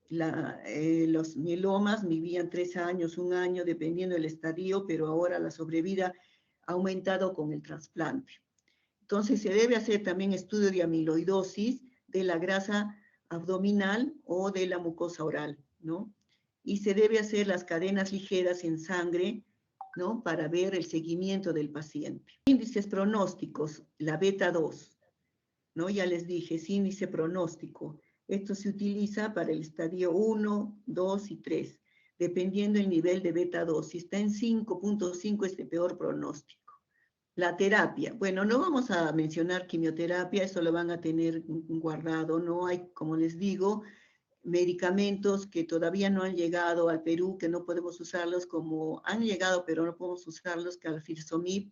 los mielomas vivían 3 años, 1 año, dependiendo del estadio, pero ahora la sobrevida ha aumentado con el trasplante. Entonces, se debe hacer también estudio de amiloidosis de la grasa abdominal o de la mucosa oral, ¿no? Y se debe hacer las cadenas ligeras en sangre, ¿no? Para ver el seguimiento del paciente. Índices pronósticos, la beta 2, ¿no? Ya les dije, es índice pronóstico. Esto se utiliza para el estadio 1, 2 y 3, dependiendo del nivel de beta 2. Si está en 5.5 es de peor pronóstico. La terapia, bueno, no vamos a mencionar quimioterapia, eso lo van a tener guardado, no hay, como les digo, medicamentos que todavía no han llegado al Perú, que no podemos usarlos, como han llegado pero no podemos usarlos, que Calfirsomib,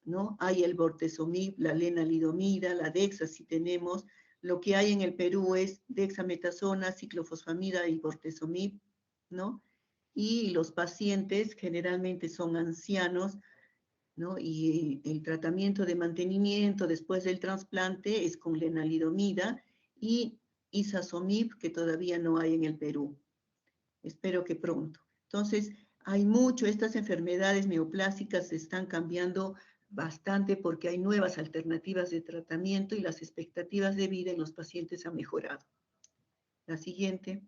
¿no? Hay el Bortezomib, la lenalidomida, la Dexa, si tenemos. Lo que hay en el Perú es dexametasona, ciclofosfamida y Bortezomib, ¿no? Y los pacientes generalmente son ancianos, ¿no? Y el tratamiento de mantenimiento después del trasplante es con lenalidomida y Isasomib, que todavía no hay en el Perú. Espero que pronto. Entonces, hay mucho, estas enfermedades neoplásicas se están cambiando bastante porque hay nuevas alternativas de tratamiento y las expectativas de vida en los pacientes han mejorado. La siguiente.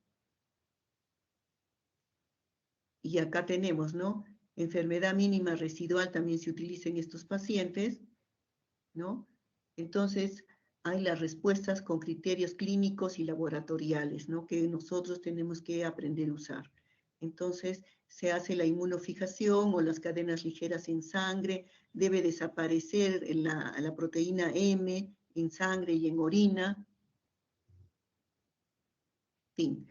Y acá tenemos, ¿no? Enfermedad mínima residual también se utiliza en estos pacientes, ¿no? Entonces, hay las respuestas con criterios clínicos y laboratoriales, ¿no? Que nosotros tenemos que aprender a usar. Entonces, se hace la inmunofijación o las cadenas ligeras en sangre, debe desaparecer la proteína M en sangre y en orina. En fin,